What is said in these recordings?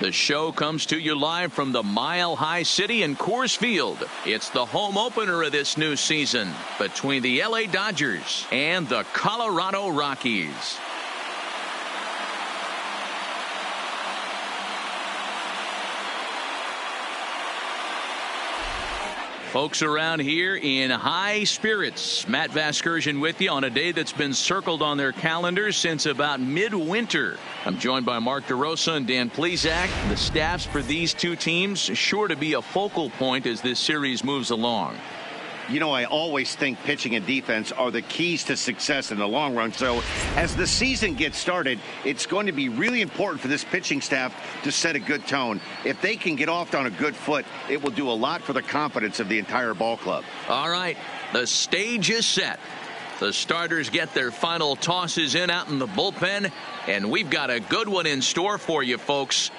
The show comes to you live from the Mile High City in Coors Field. It's the home opener of this new season between the LA Dodgers and the Colorado Rockies. Folks around here in high spirits. Matt Vasgersian with you on a day that's been circled on their calendars since about midwinter. I'm joined by Mark DeRosa and Dan Plesac. The staffs for these two teams sure to be a focal point as this series moves along. You know, I always think pitching and defense are the keys to success in the long run. So as the season gets started, it's going to be really important for this pitching staff to set a good tone. If they can get off on a good foot, it will do a lot for the confidence of the entire ball club. All right, the stage is set. The starters get their final tosses in out in the bullpen, and we've got a good one in store for you, folks.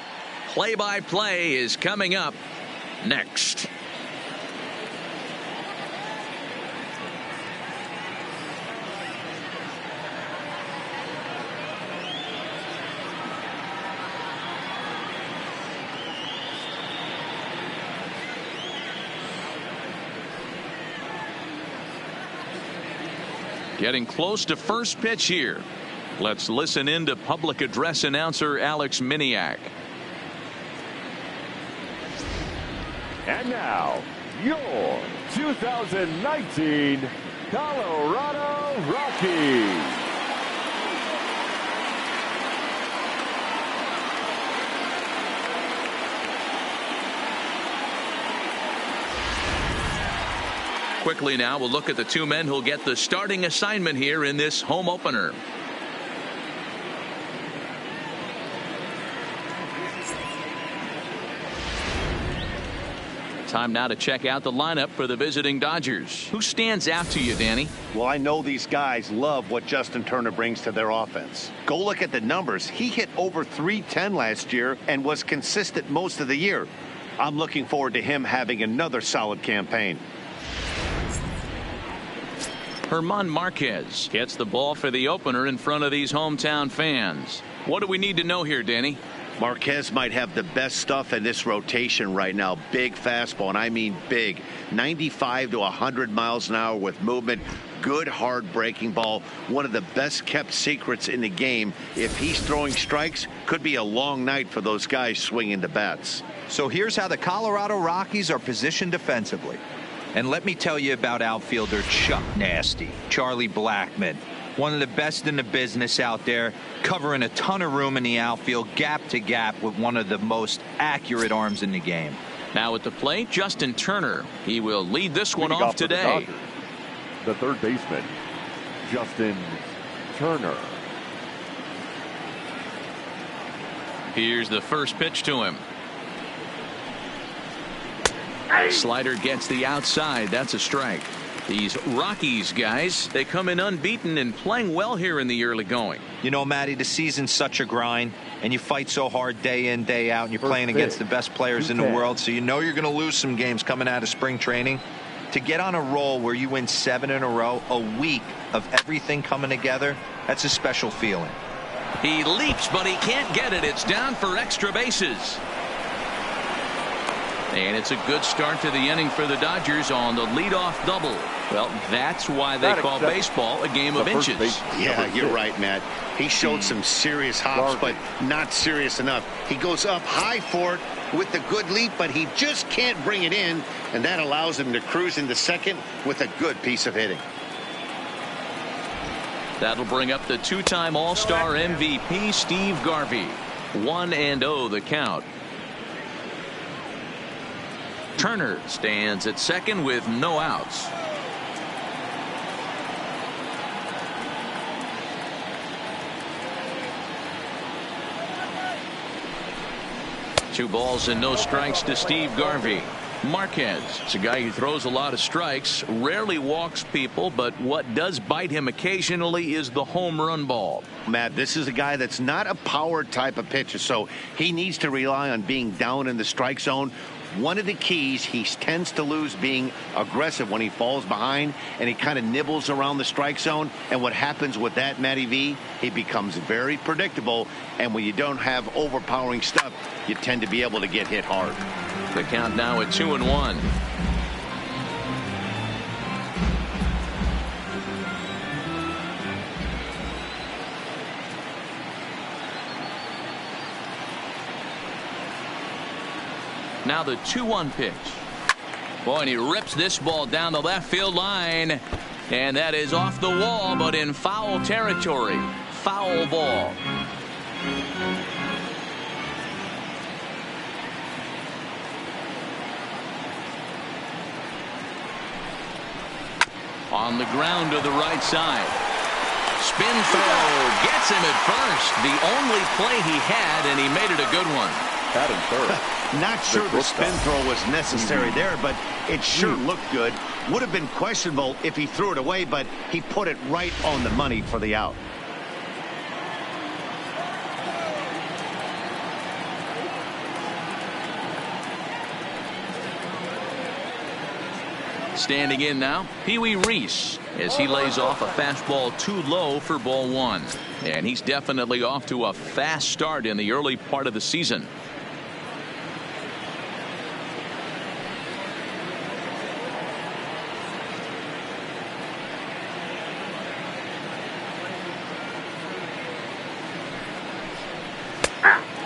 Play-by-play is coming up next. Getting close to first pitch here. Let's listen in to public address announcer Alex Miniak. And now, your 2019 Colorado Rockies. Quickly now, we'll look at the two men who'll get the starting assignment here in this home opener. Time now to check out the lineup for the visiting Dodgers. Who stands out to you, Danny? Well, I know these guys love what Justin Turner brings to their offense. Go look at the numbers. He hit over .310 last year and was consistent most of the year. I'm looking forward to him having another solid campaign. German Marquez gets the ball for the opener in front of these hometown fans. What do we need to know here, Danny? Marquez might have the best stuff in this rotation right now. Big fastball, and I mean big. 95 to 100 miles an hour with movement. Good hard breaking ball. One of the best kept secrets in the game. If he's throwing strikes, could be a long night for those guys swinging the bats. So here's how the Colorado Rockies are positioned defensively. And let me tell you about outfielder Chuck Nasty, Charlie Blackmon. One of the best in the business out there, covering a ton of room in the outfield, gap to gap, with one of the most accurate arms in the game. Now at the plate, Justin Turner. He will lead this one off today. The third baseman, Justin Turner. Here's the first pitch to him. Slider gets the outside. That's a strike. These Rockies guys, they come in unbeaten and playing well here in the early going. You know, Matty, the season's such a grind, and you fight so hard day in, day out, and you're playing against the best players in the world, so you know you're going to lose some games coming out of spring training. To get on a roll where you win 7 in a row, a week of everything coming together, that's a special feeling. He leaps, but he can't get it. It's down for extra bases. And it's a good start to the inning for the Dodgers on the leadoff double. Well, that's why they call baseball a game of inches. Yeah, you're right, Matt. He showed some serious hops, but not serious enough. He goes up high for it with the good leap, but he just can't bring it in, and that allows him to cruise into second with a good piece of hitting. That'll bring up the two-time All-Star MVP, Steve Garvey. 1-0 the count. Turner stands at second with no outs. Two balls and no strikes to Steve Garvey. Marquez. It's a guy who throws a lot of strikes, rarely walks people, but what does bite him occasionally is the home run ball. Matt, this is a guy that's not a power type of pitcher, so he needs to rely on being down in the strike zone. One of the keys, he tends to lose being aggressive when he falls behind, and he kind of nibbles around the strike zone. And what happens with that, Matty V, he becomes very predictable, and when you don't have overpowering stuff, you tend to be able to get hit hard. The count now at 2-1. Now the 2-1 pitch. Boy, and he rips this ball down the left field line. And that is off the wall, but in foul territory. Foul ball. On the ground to the right side. Spin throw gets him at first. The only play he had, and he made it a good one. That in third. Not sure the spin throw was necessary there, but it sure looked good. Would have been questionable if he threw it away, but he put it right on the money for the out. Standing in now, Pee Wee Reese, as he lays off a fastball too low for ball one. And he's definitely off to a fast start in the early part of the season.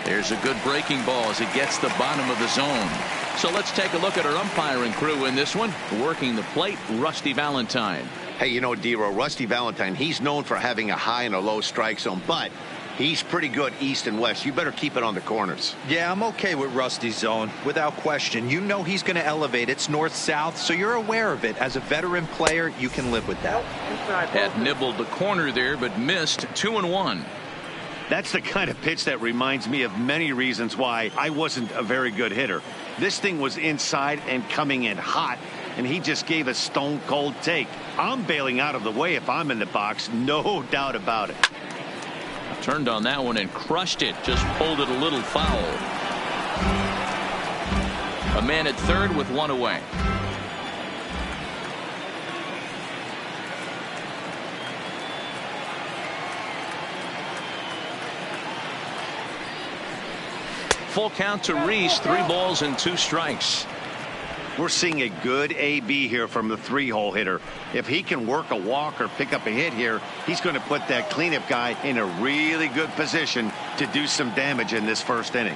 There's a good breaking ball as it gets the bottom of the zone. So let's take a look at our umpiring crew in this one. Working the plate, Rusty Valentine. Hey, you know, D-Row, Rusty Valentine, he's known for having a high and a low strike zone, but he's pretty good east and west. You better keep it on the corners. Yeah, I'm okay with Rusty's zone, without question. You know he's going to elevate. It's north-south, so you're aware of it. As a veteran player, you can live with that. Had nibbled the corner there, but missed. 2-1. That's the kind of pitch that reminds me of many reasons why I wasn't a very good hitter. This thing was inside and coming in hot, and he just gave a stone-cold take. I'm bailing out of the way if I'm in the box, no doubt about it. Turned on that one and crushed it. Just pulled it a little foul. A man at third with one away. Full count to Reese. 3 balls and 2 strikes. We're seeing a good AB here from the 3-hole hitter. If he can work a walk or pick up a hit here, he's going to put that cleanup guy in a really good position to do some damage in this first inning.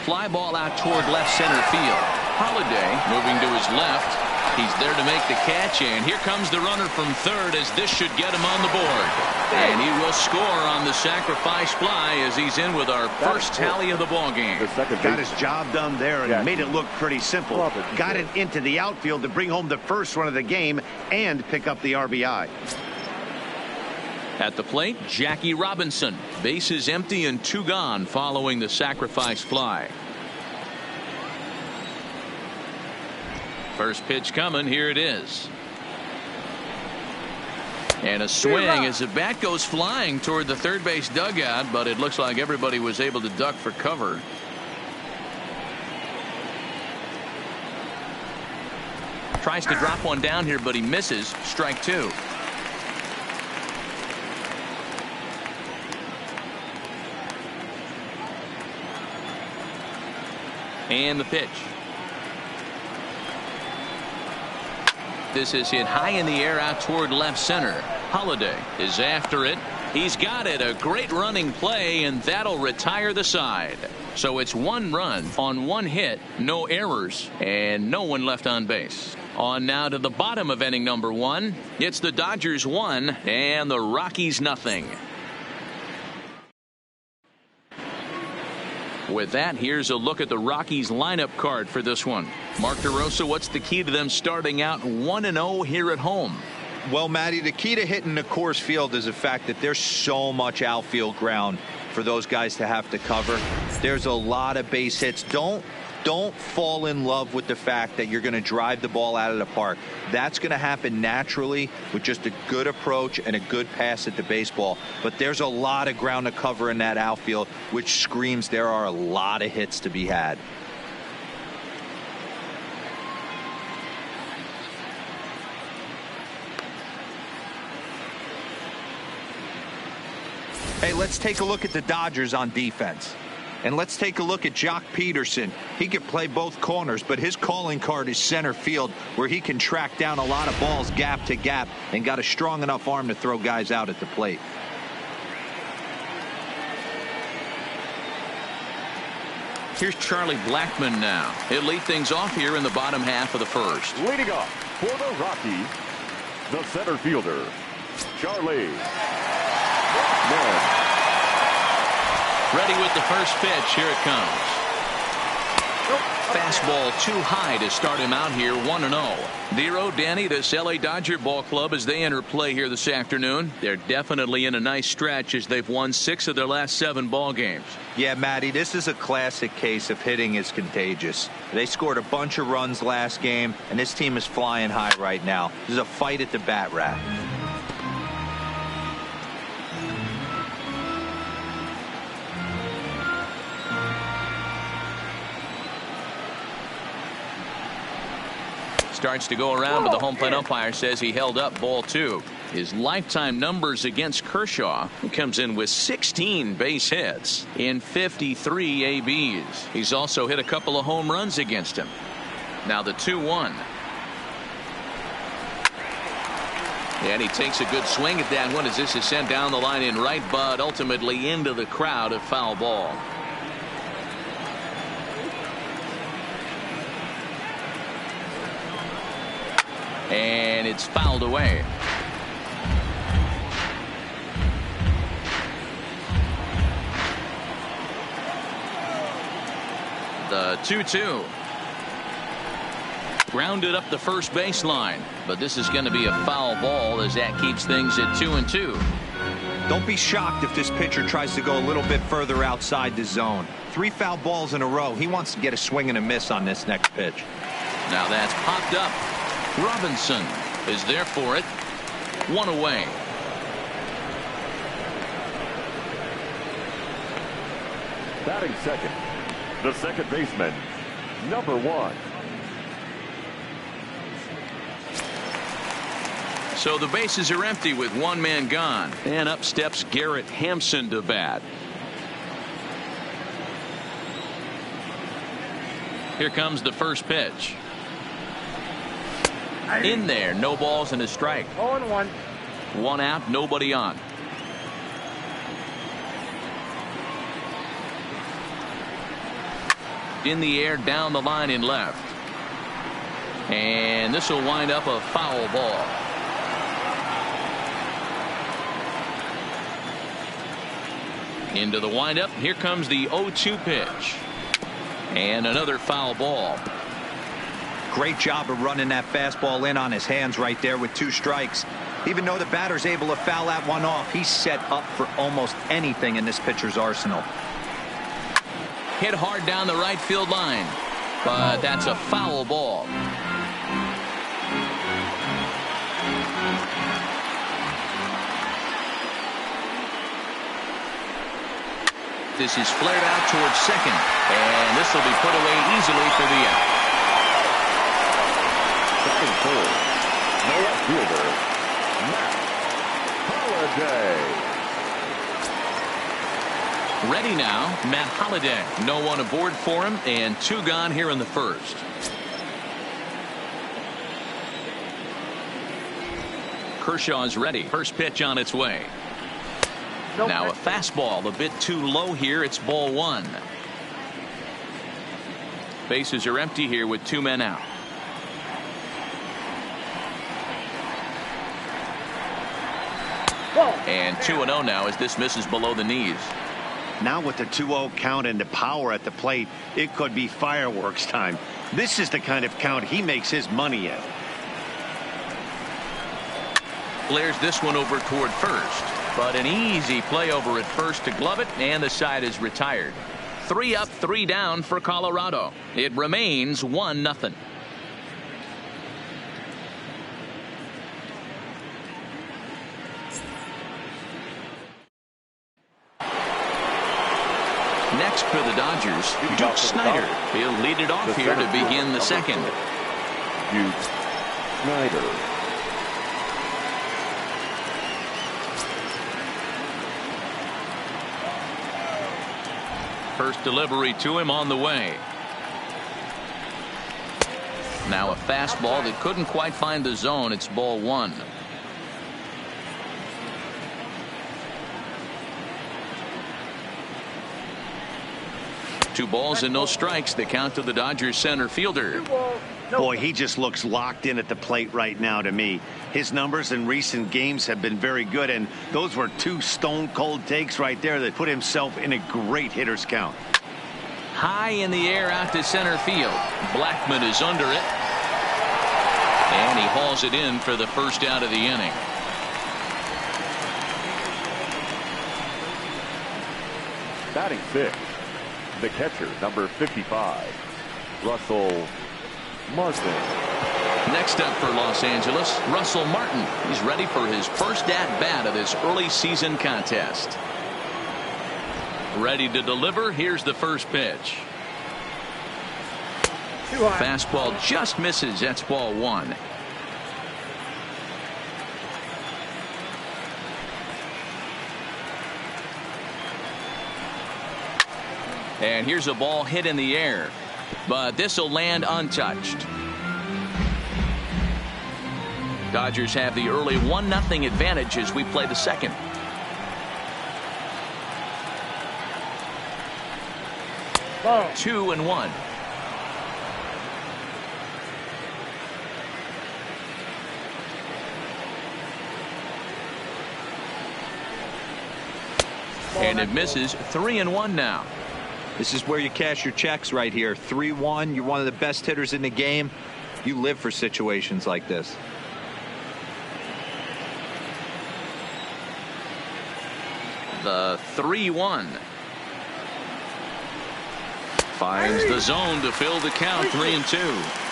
Fly ball out toward left center field. Holiday moving to his left. He's there to make the catch, and here comes the runner from third, as this should get him on the board. And he will score on the sacrifice fly as he's in with our first tally of the ball game. Got his job done there and made it look pretty simple. Got it into the outfield to bring home the first run of the game and pick up the RBI. At the plate, Jackie Robinson. Bases empty and 2 gone following the sacrifice fly. First pitch coming. Here it is. And a swing as the bat goes flying toward the third base dugout, but it looks like everybody was able to duck for cover. Tries to drop one down here, but he misses. Strike 2. And the pitch. This is hit high in the air out toward left center. Holiday is after it. He's got it. A great running play, and that'll retire the side. So it's 1 run on 1 hit, no errors, and no one left on base. On now to the bottom of inning number 1. It's the Dodgers 1 and the Rockies nothing. With that, here's a look at the Rockies lineup card for this one. Mark DeRosa, what's the key to them starting out 1-0 here at home? Well, Matty, the key to hitting the Coors Field is the fact that there's so much outfield ground for those guys to have to cover. There's a lot of base hits. Don't fall in love with the fact that you're going to drive the ball out of the park. That's going to happen naturally with just a good approach and a good pass at the baseball. But there's a lot of ground to cover in that outfield, which screams there are a lot of hits to be had. Hey, let's take a look at the Dodgers on defense. And let's take a look at Jock Peterson. He can play both corners, but his calling card is center field, where he can track down a lot of balls gap to gap and got a strong enough arm to throw guys out at the plate. Here's Charlie Blackmon now. He'll lead things off here in the bottom half of the first. Leading off for the Rockies, the center fielder, Charlie Blackmon. Ready with the first pitch. Here it comes. Fastball too high to start him out here, 1-0. Vero, Danny, this LA Dodger ball club as they enter play here this afternoon. They're definitely in a nice stretch as they've won 6 of their last 7 ball games. Yeah, Matty, this is a classic case of hitting is contagious. They scored a bunch of runs last game, and this team is flying high right now. This is a fight at the bat rack. Starts to go around, but the home plate umpire says he held up ball 2. His lifetime numbers against Kershaw. He comes in with 16 base hits in 53 ABs. He's also hit a couple of home runs against him. Now the 2-1. And he takes a good swing at that one as this is sent down the line in right, but ultimately into the crowd, a foul ball. And it's fouled away. The 2-2. Grounded up the first baseline, but this is going to be a foul ball as that keeps things at 2-2. Don't be shocked if this pitcher tries to go a little bit further outside the zone. 3 foul balls in a row. He wants to get a swing and a miss on this next pitch. Now that's popped up. Robinson is there for it. 1 away. Batting second, the second baseman, number 1. So the bases are empty with 1 man gone. And up steps Garrett Hampson to bat. Here comes the first pitch. In there, no balls and a strike. 0-1. 1 out, nobody on. In the air, down the line in left. And this will wind up a foul ball. Into the windup. Here comes the 0-2 pitch. And another foul ball. Great job of running that fastball in on his hands right there with 2 strikes. Even though the batter's able to foul that one off, he's set up for almost anything in this pitcher's arsenal. Hit hard down the right field line, but that's a foul ball. This is flared out towards second, and this will be put away easily for the out. Batting third, the left fielder, Matt Holliday. Ready now, Matt Holliday. No one aboard for him, and 2 gone here in the first. Kershaw's ready. First pitch on its way. Now a fastball a bit too low here. It's ball 1. Bases are empty here with 2 men out. And 2-0 now as this misses below the knees. Now with the 2-0 count and the power at the plate, it could be fireworks time. This is the kind of count he makes his money in. Glares this one over toward first, but an easy play over at first to glove it, and the side is retired. 3 up, 3 down for Colorado. It remains 1-0. Next for the Dodgers, Duke Snider. He'll lead it off here to begin the second. Duke Snider. First delivery to him on the way. Now a fastball that couldn't quite find the zone. It's ball 1. Two balls and no strikes. The count to the Dodgers center fielder. Boy, he just looks locked in at the plate right now to me. His numbers in recent games have been very good, and those were 2 stone-cold takes right there that put himself in a great hitter's count. High in the air out to center field. Blackman is under it. And he hauls it in for the first out of the inning. Batting 6th, the catcher, number 55, Russell Martin. Next up for Los Angeles, Russell Martin. He's ready for his first at-bat of this early season contest. Ready to deliver. Here's the first pitch. Fastball just misses. That's ball 1. And here's a ball hit in the air, but this will land untouched. Dodgers have the early 1-0 advantage as we play the second. Ball. 2-1. And it misses. 3-1 now. This is where you cash your checks right here. 3-1. You're one of the best hitters in the game. You live for situations like this. The 3-1. Finds the zone to fill the count. 3-2.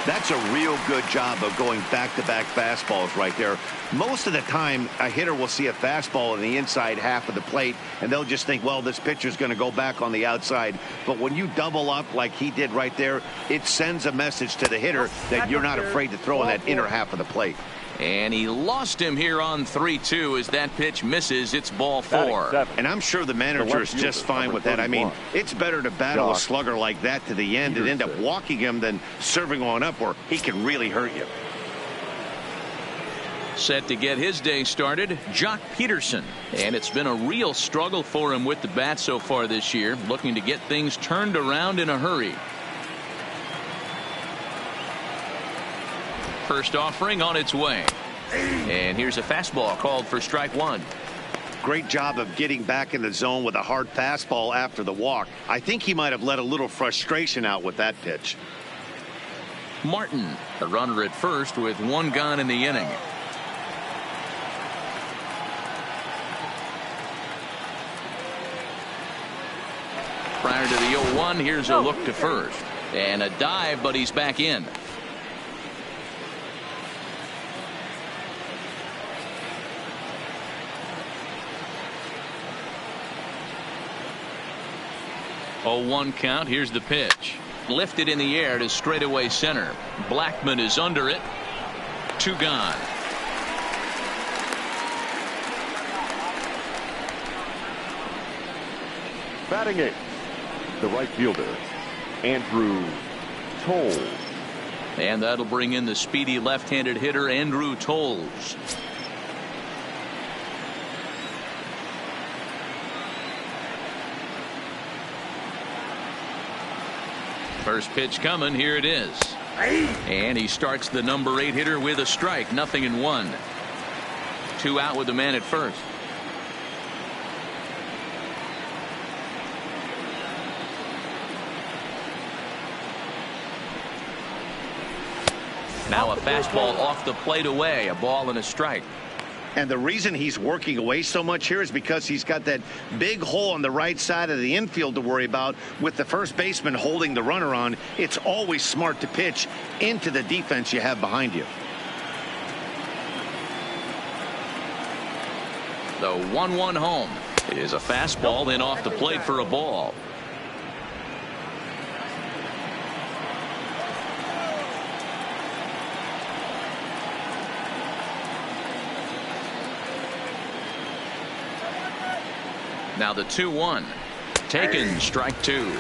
That's a real good job of going back-to-back fastballs right there. Most of the time, a hitter will see a fastball in the inside half of the plate, and they'll just think, well, this pitcher's going to go back on the outside. But when you double up like he did right there, it sends a message to the hitter that you're not afraid to throw in that inner half of the plate. And he lost him here on 3-2 as that pitch misses. It's ball 4. And I'm sure the manager is just fine with that. I mean, it's better to battle a slugger like that to the end and end up walking him than serving one up where he can really hurt you. Set to get his day started, Jock Peterson. And it's been a real struggle for him with the bat so far this year, looking to get things turned around in a hurry. First offering on its way. And here's a fastball called for strike 1. Great job of getting back in the zone with a hard fastball after the walk. I think he might have let a little frustration out with that pitch. Martin, a runner at first with 1 gone in the inning. Prior to the 0-1, here's a look to first. And a dive, but he's back in. Oh, 1 count. Here's the pitch. Lifted in the air to straightaway center. Blackman is under it. 2 gone. Batting 8th, the right fielder, Andrew Toles. And that'll bring in the speedy left-handed hitter, Andrew Toles. First pitch coming. Here it is. And he starts the number 8 hitter with a strike. 0-1. 2 out with the man at first. Now a fastball off the plate away. A ball and a strike. And the reason he's working away so much here is because he's got that big hole on the right side of the infield to worry about with the first baseman holding the runner on. It's always smart to pitch into the defense you have behind you. The 1-1 home. It is a fastball in off the plate for a ball. Now the 2-1. Taken, strike two.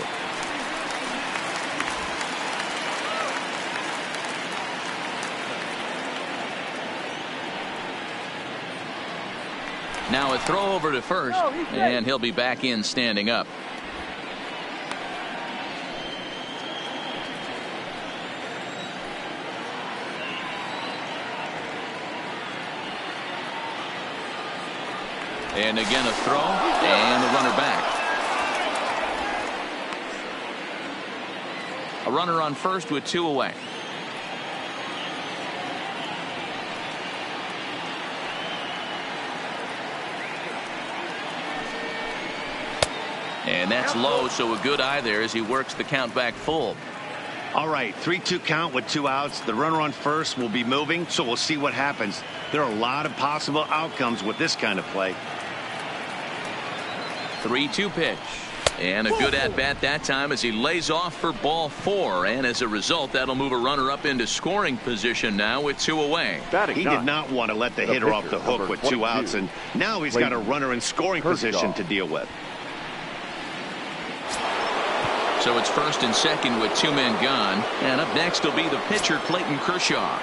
Now a throw over to first, and he'll be back in standing up. And again a throw, and the runner back. A runner on first with two away. And that's low, so a good eye there as he works the count back full. All right, 3-2 count with 2 outs. The runner on first will be moving, so we'll see what happens. There are a lot of possible outcomes with this kind of play. 3-2 pitch. And a good at-bat that time as he lays off for ball 4. And as a result, that'll move a runner up into scoring position now with 2 away. He did not want to let the hitter off the hook with 2 outs, and now he's got a runner in scoring position to deal with. So it's first and second with 2 men gone. And up next will be the pitcher, Clayton Kershaw.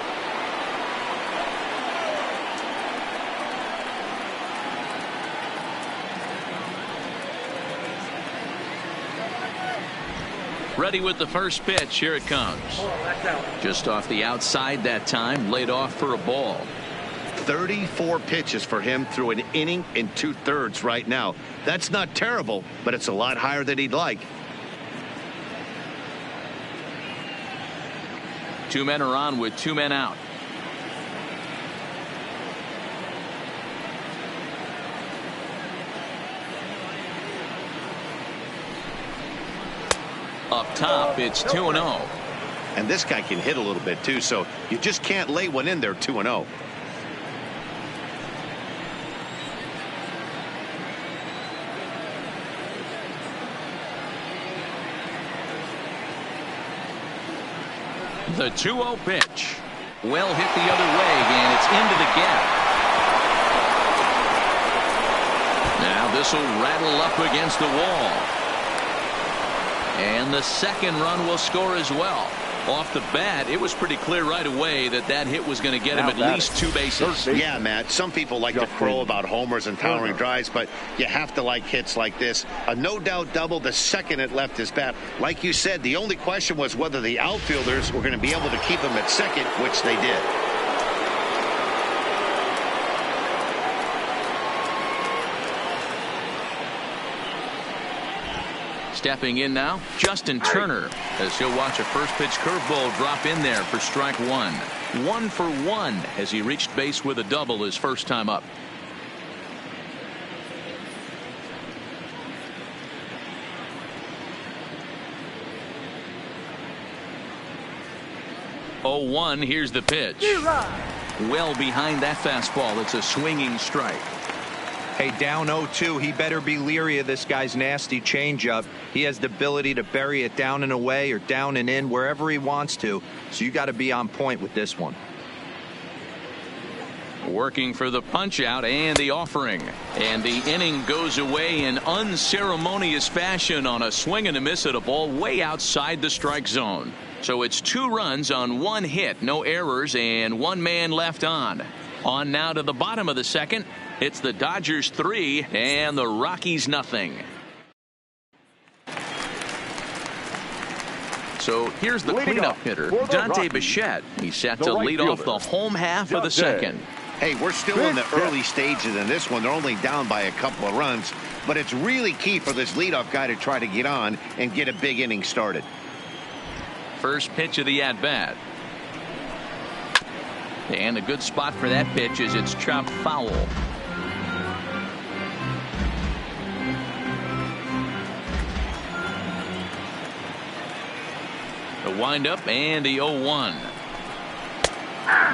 Ready with the first pitch. Here it comes. Just off the outside that time. Laid off for a ball. 34 pitches for him through an inning and 2/3 right now. That's not terrible, but it's a lot higher than he'd like. 2 men are on with 2 men out. Up top, it's 2-0. And this guy can hit a little bit too, so you just can't lay one in there 2-0. The 2-0 pitch. Well hit the other way, and it's into the gap. Now this will rattle up against the wall. And the second run will score as well. Off the bat, it was pretty clear right away that that hit was going to get him at least 2 bases. Yeah, Matt, some people like to crow about homers and towering drives, but you have to like hits like this. A no-doubt double the second it left his bat. Like you said, the only question was whether the outfielders were going to be able to keep him at second, which they did. Stepping in now, Justin Turner, as he'll watch a first pitch curveball drop in there for strike 1. 1 for 1 as he reached base with a double his first time up. Oh, 1, here's the pitch. Well behind that fastball. It's a swinging strike. Hey, down 0-2, he better be leery of this guy's nasty changeup. He has the ability to bury it down and away or down and in wherever he wants to. So you got to be on point with this one. Working for the punch out and the offering. And the inning goes away in unceremonious fashion on a swing and a miss at a ball way outside the strike zone. So it's 2 runs on 1 hit, no errors, and 1 man left on. On now to the bottom of the second. It's the Dodgers 3 and the Rockies nothing. So here's the cleanup hitter, Dante Bichette. He's set to lead off the home half of the second. Hey, we're still in the early stages in this one. They're only down by a couple of runs, but it's really key for this leadoff guy to try to get on and get a big inning started. First pitch of the at-bat. And a good spot for that pitch is it's chopped foul. The windup and the 0-1.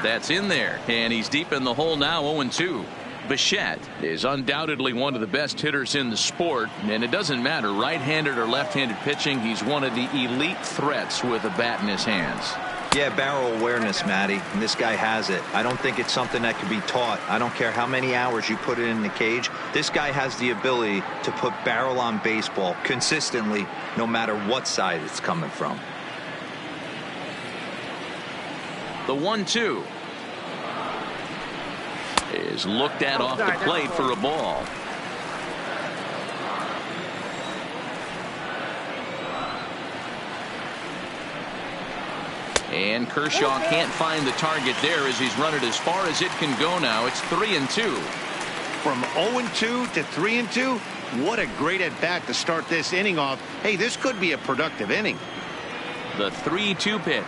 That's in there, and he's deep in the hole now. 0-2. Bichette is undoubtedly one of the best hitters in the sport, and it doesn't matter right-handed or left-handed pitching. He's one of the elite threats with a bat in his hands. Yeah, barrel awareness, Matty, and this guy has it. I don't think it's something that can be taught. I don't care how many hours you put it in the cage. This guy has the ability to put barrel on baseball consistently, no matter what side it's coming from. The 1-2 is looked at off the plate for a ball. And Kershaw can't find the target there as he's run it as far as it can go now. It's 3-2. From 0-2 to 3-2, what a great at bat to start this inning off. Hey, this could be a productive inning. The 3-2 pitch.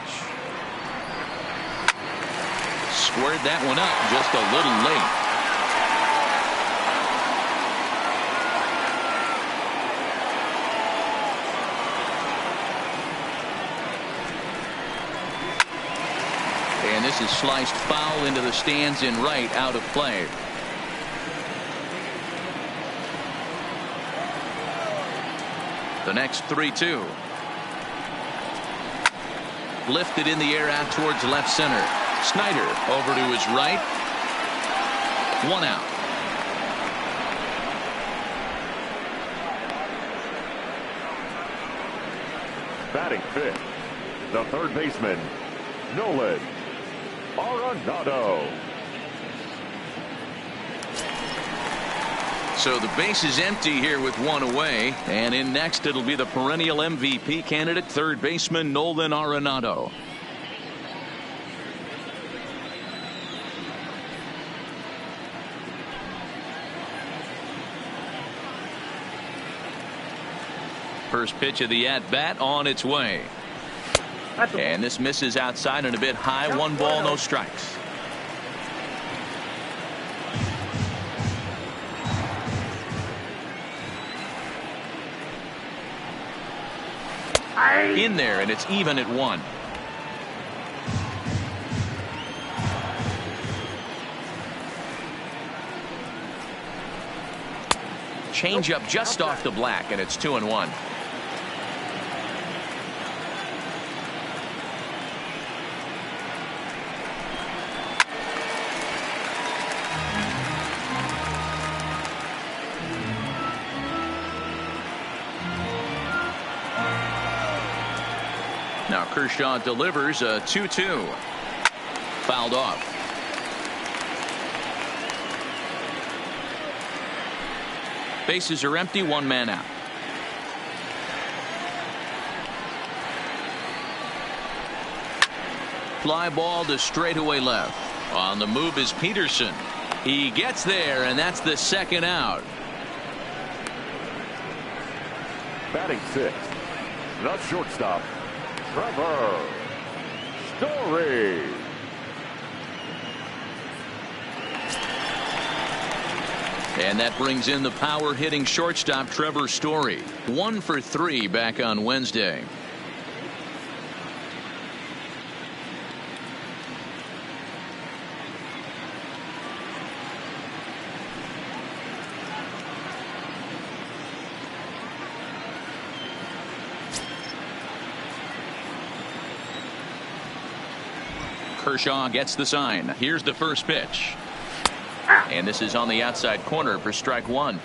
Squared that one up just a little late. And this is sliced foul into the stands in right, out of play. The next 3-2. Lifted in the air out towards left center. Snyder over to his right. 1 out. Batting fifth, the third baseman, Nolan Arenado. So the base is empty here with 1 away, and in next it'll be the perennial MVP candidate, third baseman Nolan Arenado. First pitch of the at-bat on its way. And this misses outside and a bit high. 1 ball, no strikes. In there, and it's even at 1. Change up just off the black, and it's 2-1. Now Kershaw delivers a 2-2. Fouled off. Bases are empty, 1 man out. Fly ball to straightaway left. On the move is Peterson. He gets there, and that's the 2nd out. Batting sixth, the shortstop, Trevor Story. And that brings in the power hitting shortstop Trevor Story. 1 for 3 back on Wednesday. Kershaw gets the sign. Here's the first pitch. And this is on the outside corner for strike 1.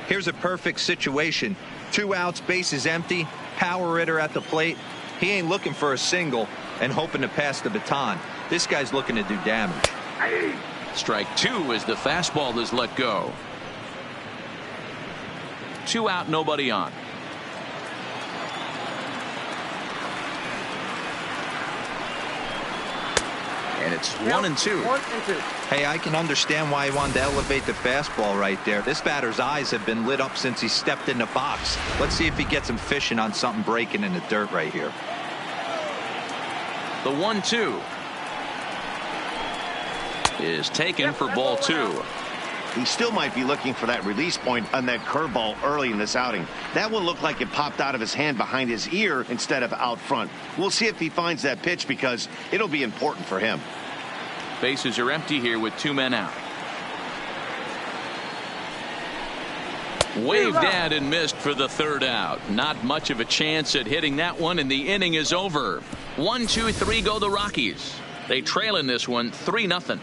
Here's a perfect situation. 2 outs, bases empty, power hitter at the plate. He ain't looking for a single and hoping to pass the baton. This guy's looking to do damage. Strike 2 as the fastball is let go. 2 out, nobody on. And it's 1-2. Hey, I can understand why he wanted to elevate the fastball right there. This batter's eyes have been lit up since he stepped in the box. Let's see if he gets him fishing on something breaking in the dirt right here. The 1-2. is taken for ball 2. He still might be looking for that release point on that curveball early in this outing. That one looked like it popped out of his hand behind his ear instead of out front. We'll see if he finds that pitch because it'll be important for him. Bases are empty here with 2 men out. Waved at and missed for the 3rd out. Not much of a chance at hitting that one, and the inning is over. 1, 2, 3 go the Rockies. They trail in this one 3-0.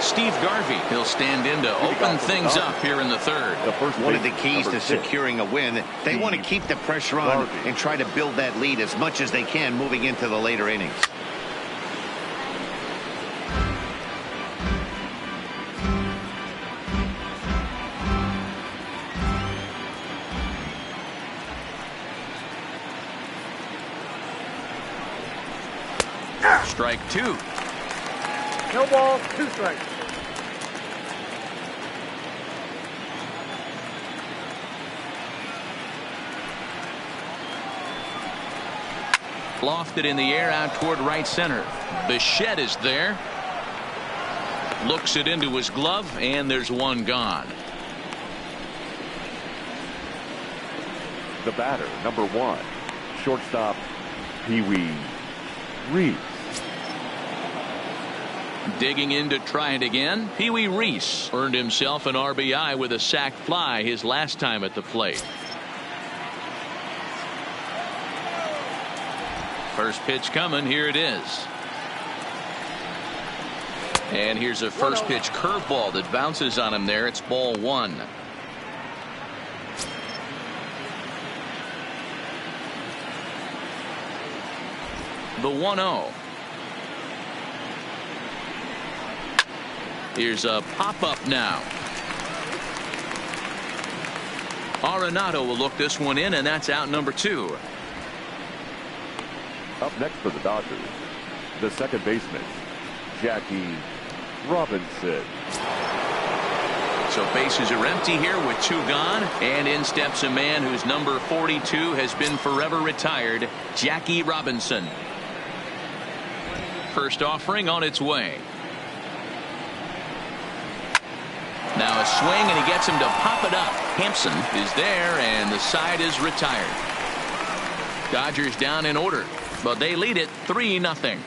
Steve Garvey. He'll stand in to open things up here in the 3rd. One of the keys to securing a win, they want to keep the pressure on and try to build that lead as much as they can moving into the later innings. Strike 2. No ball, 2 strikes. Lofted in the air out toward right center. Bichette is there. Looks it into his glove, and there's one gone. The batter, number 1, shortstop, Pee Wee Reese. Digging in to try it again. Pee Wee Reese earned himself an RBI with a sac fly his last time at the plate. First pitch coming. Here it is. And here's a first pitch curveball that bounces on him there. It's ball 1. The 1-0. Here's a pop-up now. Arenado will look this one in, and that's out number 2. Up next for the Dodgers, the second baseman, Jackie Robinson. So bases are empty here with 2 gone, and in steps a man whose number 42 has been forever retired, Jackie Robinson. First offering on its way. Now a swing, and he gets him to pop it up. Hampson is there, and the side is retired. Dodgers down in order, but they lead it 3-0.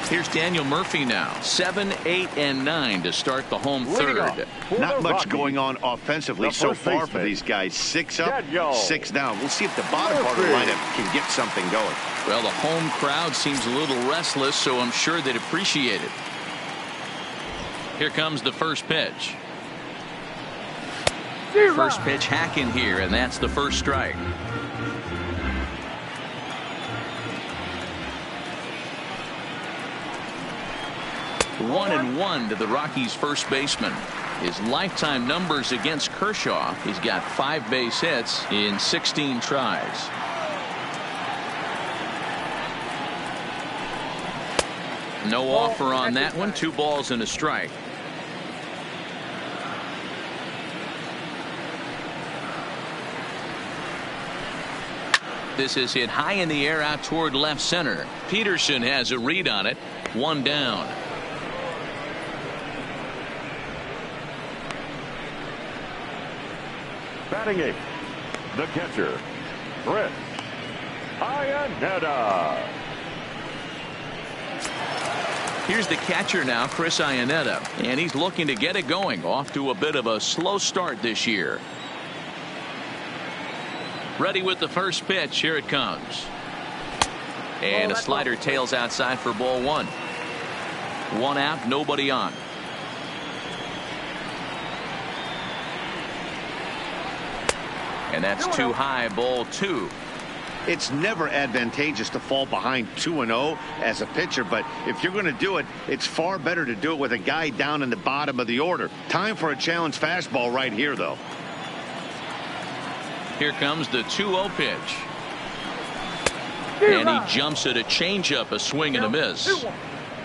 Here's Daniel Murphy now. 7, 8, and 9 to start the home 3rd. Not much going on offensively so far for these guys. 6 up, 6 down. We'll see if the bottom part of the lineup can get something going. Well, the home crowd seems a little restless, so I'm sure they'd appreciate it. Here comes the first pitch. First pitch hacking here, and that's the first strike. One and 1 to the Rockies' first baseman. His lifetime numbers against Kershaw, he's got 5 base hits in 16 tries. No offer on that one. 2 balls and a strike. This is hit high in the air out toward left center. Peterson has a read on it. 1 down. Batting 8th, the catcher, Chris Iannetta. Here's the catcher now, Chris Iannetta, and he's looking to get it going. Off to a bit of a slow start this year. Ready with the first pitch. Here it comes. And a slider tails outside for ball 1. 1 out, nobody on. And that's too high, ball 2. It's never advantageous to fall behind 2-0 as a pitcher, but if you're going to do it, it's far better to do it with a guy down in the bottom of the order. Time for a challenge fastball right here, though. Here comes the 2-0 pitch. And he jumps at a changeup, a swing and a miss.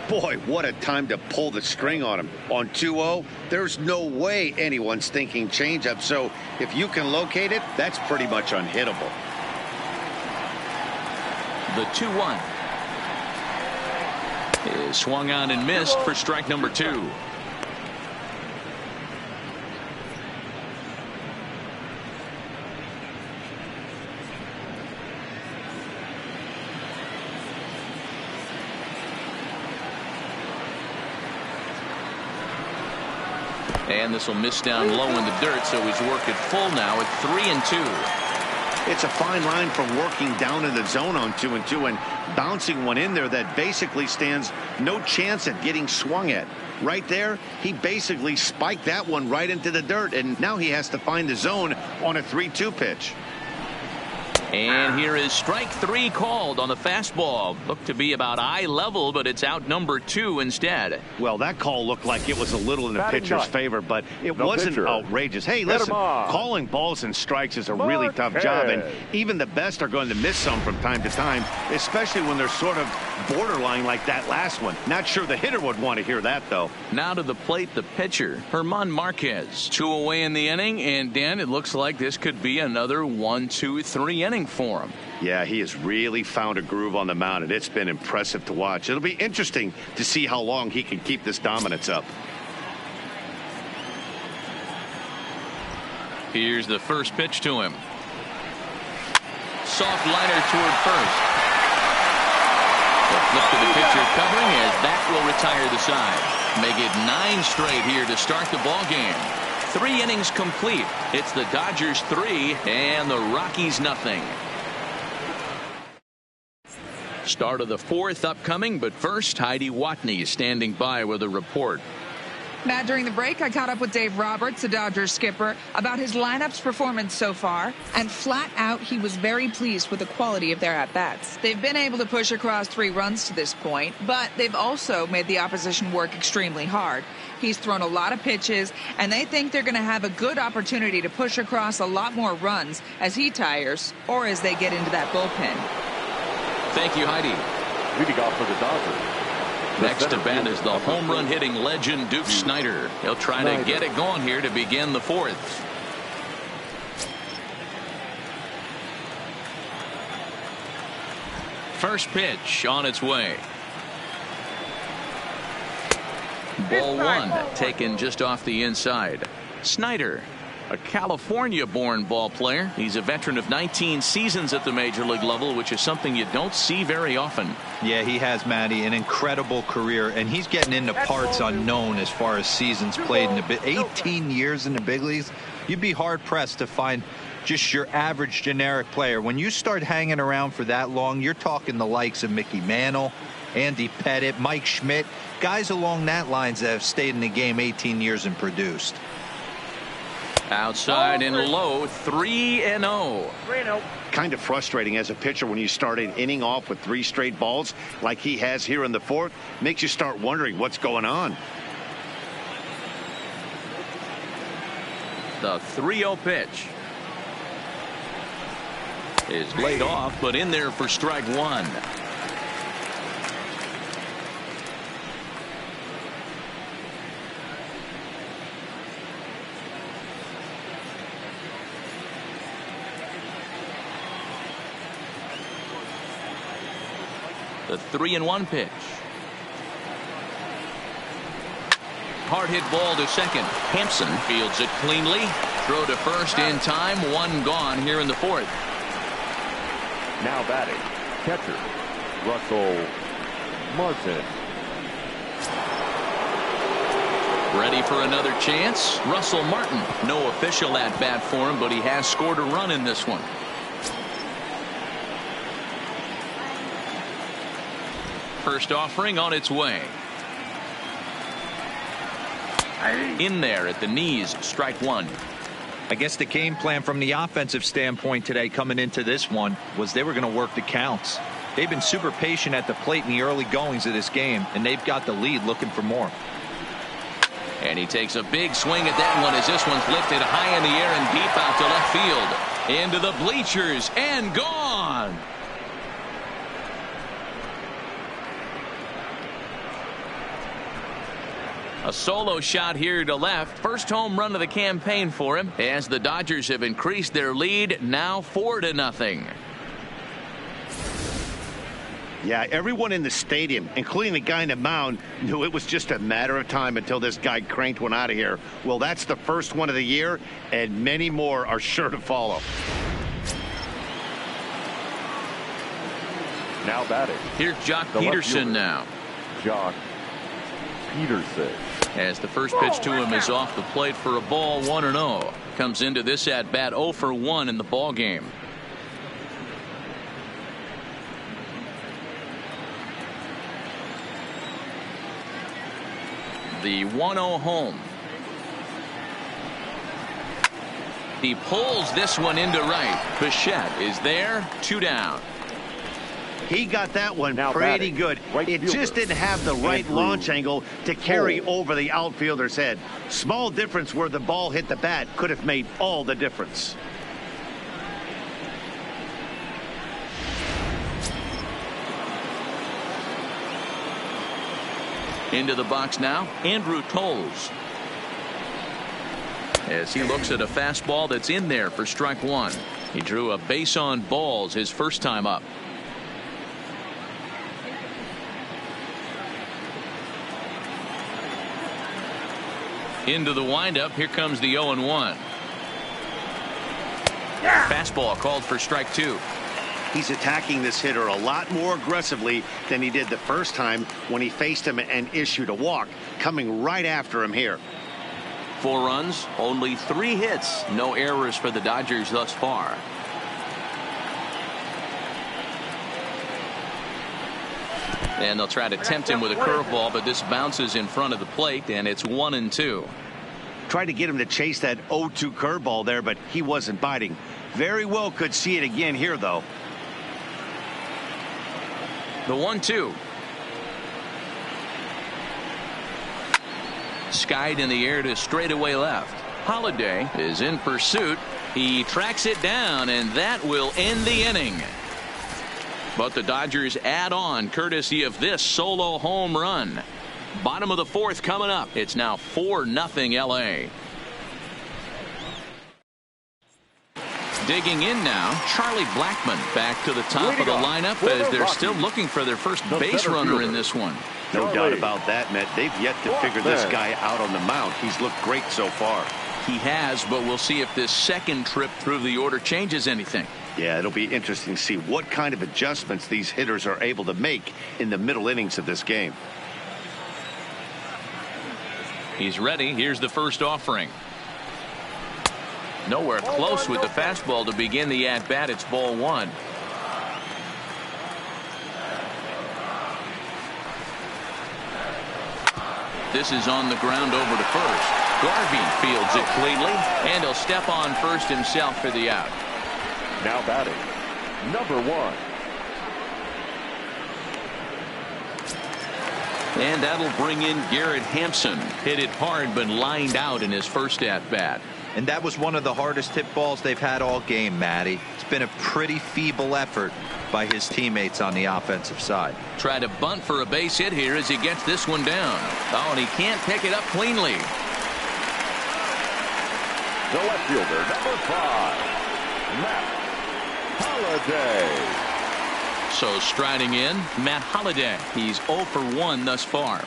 Boy, what a time to pull the string on him. On 2-0, there's no way anyone's thinking changeup. So if you can locate it, that's pretty much unhittable. The 2-1 is swung on and missed for strike number 2. And this will miss down low in the dirt, so he's worked it full now at 3-2. It's a fine line from working down in the zone on 2-2 and bouncing one in there that basically stands no chance at getting swung at. Right there, he basically spiked that one right into the dirt, and now he has to find the zone on a 3-2 pitch. And here is strike 3 called on the fastball. Looked to be about eye level, but it's out number 2 instead. Well, that call looked like it was a little in the pitcher's favor, but it wasn't outrageous. Hey, listen, calling balls and strikes is a really tough job, and even the best are going to miss some from time to time, especially when they're sort of borderline like that last one. Not sure the hitter would want to hear that, though. Now to the plate, the pitcher, German Marquez. 2 away in the inning, and Dan, it looks like this could be another 1-2-3 inning for him. Yeah, he has really found a groove on the mound, and it's been impressive to watch. It'll be interesting to see how long he can keep this dominance up. Here's the first pitch to him. Soft liner toward first. The flip to the pitcher covering as that will retire the side. Make it 9 straight here to start the ball game. 3 innings complete. It's the Dodgers 3 and the Rockies nothing. Start of the 4th upcoming, but first Heidi Watney standing by with a report. Matt, during the break, I caught up with Dave Roberts, the Dodgers skipper, about his lineup's performance so far, and flat out, he was very pleased with the quality of their at-bats. They've been able to push across 3 runs to this point, but they've also made the opposition work extremely hard. He's thrown a lot of pitches, and they think they're going to have a good opportunity to push across a lot more runs as he tires or as they get into that bullpen. Thank you, Heidi. Leading off for the Dodgers. Next to bat is the home run hitting legend Duke Snider. He'll try to get it going here to begin the 4th. First pitch on its way. Ball 1 taken just off the inside. Snider, a California-born ball player. He's a veteran of 19 seasons at the major league level, which is something you don't see very often. Yeah, he has, Matty, an incredible career, and he's getting into parts unknown as far as seasons played in the 18 years in the big leagues. You'd be hard-pressed to find just your average generic player. When you start hanging around for that long, you're talking the likes of Mickey Mantle, Andy Pettit, Mike Schmidt, guys along that lines that have stayed in the game 18 years and produced. Outside and low, 3-0. Kind of frustrating as a pitcher when you start an inning off with 3 straight balls like he has here in the 4th. Makes you start wondering what's going on. The 3-0 pitch is laid off, but in there for strike 1. The 3-1 pitch. Hard hit ball to second. Hampson fields it cleanly. Throw to first in time. 1 gone here in the 4th. Now batting, catcher, Russell Martin. Ready for another chance. Russell Martin. No official at bat for him, but he has scored a run in this one. First offering on its way. In there at the knees, strike 1. I guess the game plan from the offensive standpoint today coming into this one was they were going to work the counts. They've been super patient at the plate in the early goings of this game, and they've got the lead looking for more. And he takes a big swing at that one as this one's lifted high in the air and deep out to left field. Into the bleachers and gone. A solo shot here to left. First home run of the campaign for him, as the Dodgers have increased their lead, now 4-0. Yeah, everyone in the stadium, including the guy in the mound, knew it was just a matter of time until this guy cranked one out of here. Well, that's the first one of the year, and many more are sure to follow. Now batting. Here's Jock The left Peterson fielder, now. Jock Peterson. As the first pitch to him is off the plate for a ball, 1-0. Comes into this at bat 0 for 1 in the ball game. The 1-0 home. He pulls this one into right. Bichette is there, 2 down. He got that one Now pretty batting, good. right It fielder, just didn't have the right Andrew launch angle to carry Cole. over the outfielder's head. Small difference where the ball hit the bat could have made all the difference. Into the box now, Andrew Tolles. As he looks at a fastball that's in there for strike 1. He drew a base on balls his first time up. Into the windup. Here comes the 0-1. Fastball called for strike 2. He's attacking this hitter a lot more aggressively than he did the first time when he faced him and issued a walk, coming right after him here. 4 runs, only 3 hits, no errors for the Dodgers thus far. And they'll try to tempt him with a curveball, but this bounces in front of the plate, and it's 1-2. Tried to get him to chase that 0-2 curveball there, but he wasn't biting. Very well could see it again here, though. The 1-2. Skied in the air to straightaway left. Holiday is in pursuit. He tracks it down, and that will end the inning. But the Dodgers add on courtesy of this solo home run. Bottom of the 4th coming up. It's now 4-0 LA. Digging in now, Charlie Blackmon back to the top of the lineup as they're still looking for their first base runner in this one. No doubt about that, Matt. They've yet to figure this guy out on the mound. He's looked great so far. He has, but we'll see if this second trip through the order changes anything. Yeah, it'll be interesting to see what kind of adjustments these hitters are able to make in the middle innings of this game. He's ready. Here's the first offering. Nowhere close with the fastball to begin the at-bat. It's ball 1. This is on the ground over to first. Garvey fields it cleanly, and he'll step on first himself for the out. Now batting, number 1. And that'll bring in Garrett Hampson. Hit it hard, but lined out in his first at-bat. And that was one of the hardest hit balls they've had all game, Matty. It's been a pretty feeble effort by his teammates on the offensive side. Try to bunt for a base hit here as he gets this one down. Oh, and he can't pick it up cleanly. The left fielder, number 5, Matt Holliday. So striding in, Matt Holliday. He's 0 for 1 thus far.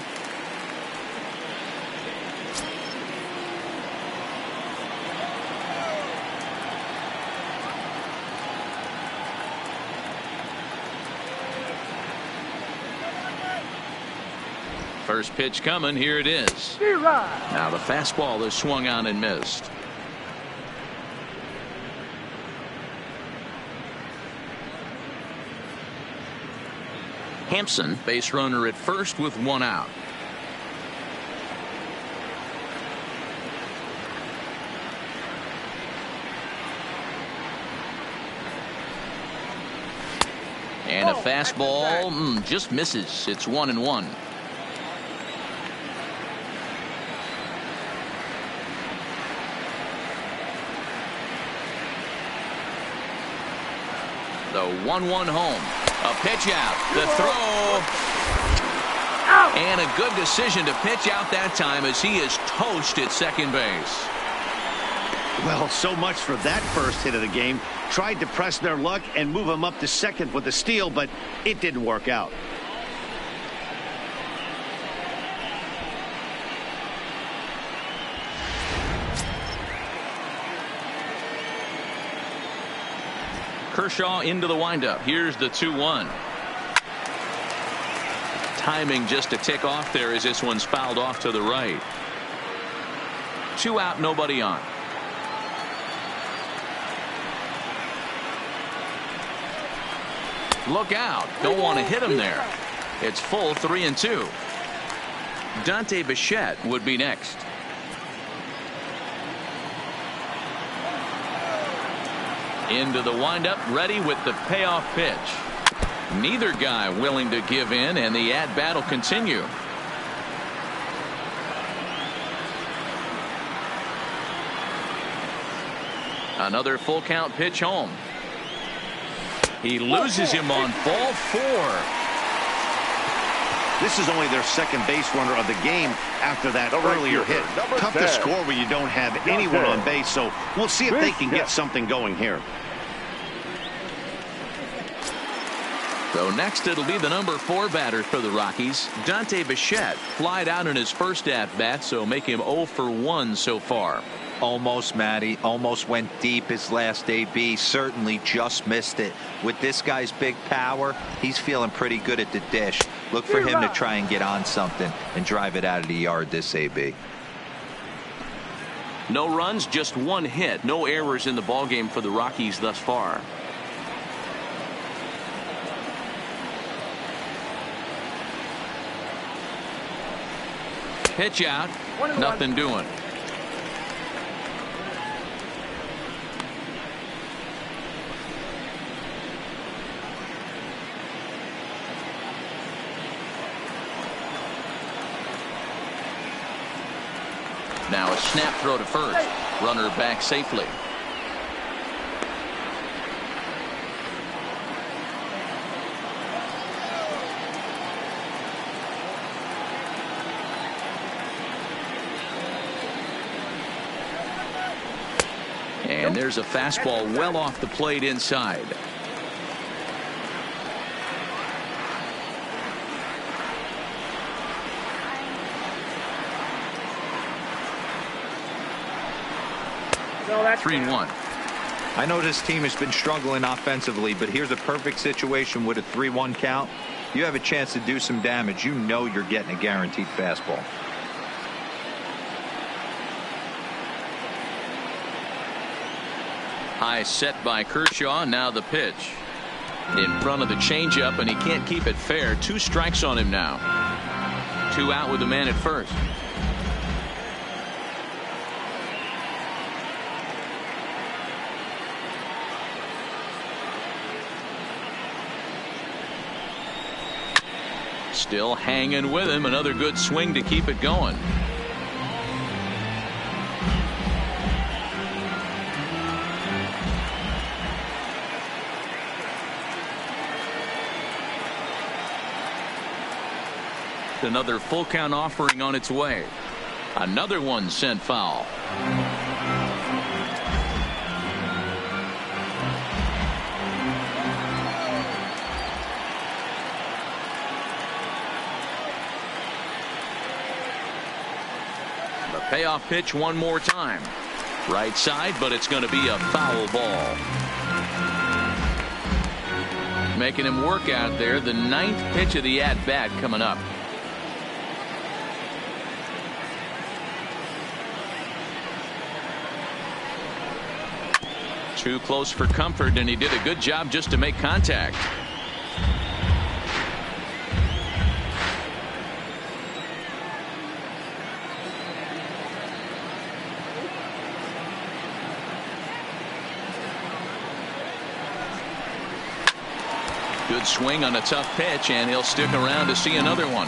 First pitch coming. Here it is. Now the fastball is swung on and missed. Hampson, base runner at first with 1 out. And a fastball just misses. It's 1-1. The 1-1 home. A pitch out. The throw. And a good decision to pitch out that time as he is toast at second base. Well, so much for that first hit of the game. Tried to press their luck and move him up to second with a steal, but it didn't work out. Kershaw into the windup. Here's the 2-1. Timing just a tick off there as this one's fouled off to the right. 2 out, nobody on. Look out. Don't want to hit him there. It's full 3-2. Dante Bichette would be next. Into the windup, ready with the payoff pitch. Neither guy willing to give in, and the at-bat will continue. Another full count pitch home. He loses him on ball 4. This is only their second base runner of the game after that earlier hit. Tough to score when you don't have anyone on base, so we'll see if they can get something going here. So next it'll be the number 4 batter for the Rockies. Dante Bichette flied out in his first at-bat, so make him 0 for 1 so far. Almost, Matty. Almost went deep his last AB. Certainly just missed it. With this guy's big power, he's feeling pretty good at the dish. Look for him to try and get on something and drive it out of the yard this AB. No runs, just 1 hit. No errors in the ballgame for the Rockies thus far. Pitch out. Nothing doing. Now a snap throw to first. Runner back safely. And there's a fastball well off the plate inside. No, that's 3-1. I know this team has been struggling offensively, but here's a perfect situation with a 3-1 count. You have a chance to do some damage. You know you're getting a guaranteed fastball. High set by Kershaw. Now the pitch. In front of the changeup, and he can't keep it fair. 2 strikes on him now. 2 out with the man at first. Still hanging with him. Another good swing to keep it going. Another full count offering on its way. Another one sent foul. The payoff pitch one more time. Right side, but it's going to be a foul ball. Making him work out there. The 9th pitch of the at-bat coming up. Too close for comfort, and he did a good job just to make contact. Good swing on a tough pitch, and he'll stick around to see another one.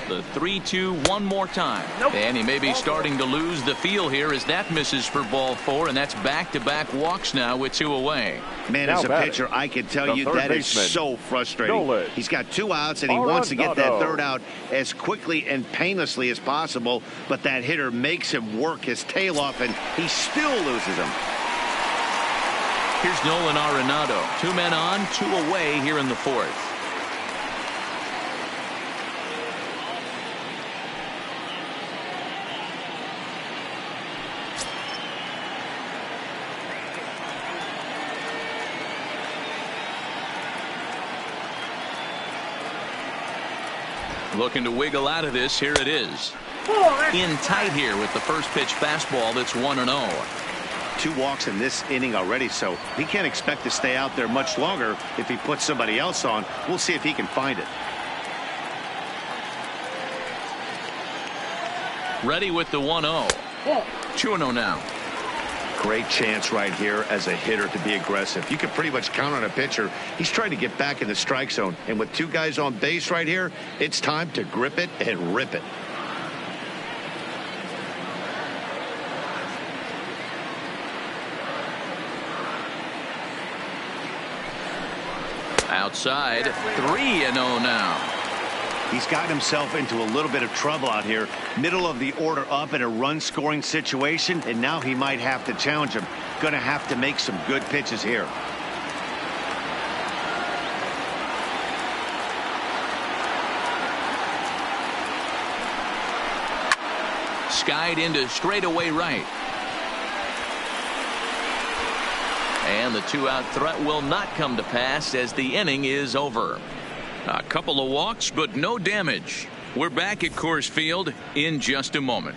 The 3-2 one more time. And he may be starting to lose the feel here as that misses for ball 4, and that's back-to-back walks now with 2 away. Man, as a pitcher, I can tell you that is so frustrating. He's got 2 outs, and he wants to get that 3rd out as quickly and painlessly as possible, but that hitter makes him work his tail off, and he still loses him. Here's Nolan Arenado. 2 men on, 2 away here in the 4th. Looking to wiggle out of this. Here it is. In tight here with the first pitch fastball that's 1-0. 2 walks in this inning already, so he can't expect to stay out there much longer if he puts somebody else on. We'll see if he can find it. Ready with the 1-0. 2-0 now. Great chance right here as a hitter to be aggressive. You can pretty much count on a pitcher. He's trying to get back in the strike zone. And with 2 guys on base right here, it's time to grip it and rip it. Outside, 3-0 now. He's gotten himself into a little bit of trouble out here. Middle of the order up in a run-scoring situation, and now he might have to challenge him. Going to have to make some good pitches here. Skied into straightaway right. And the 2-out threat will not come to pass as the inning is over. A couple of walks, but no damage. We're back at Coors Field in just a moment.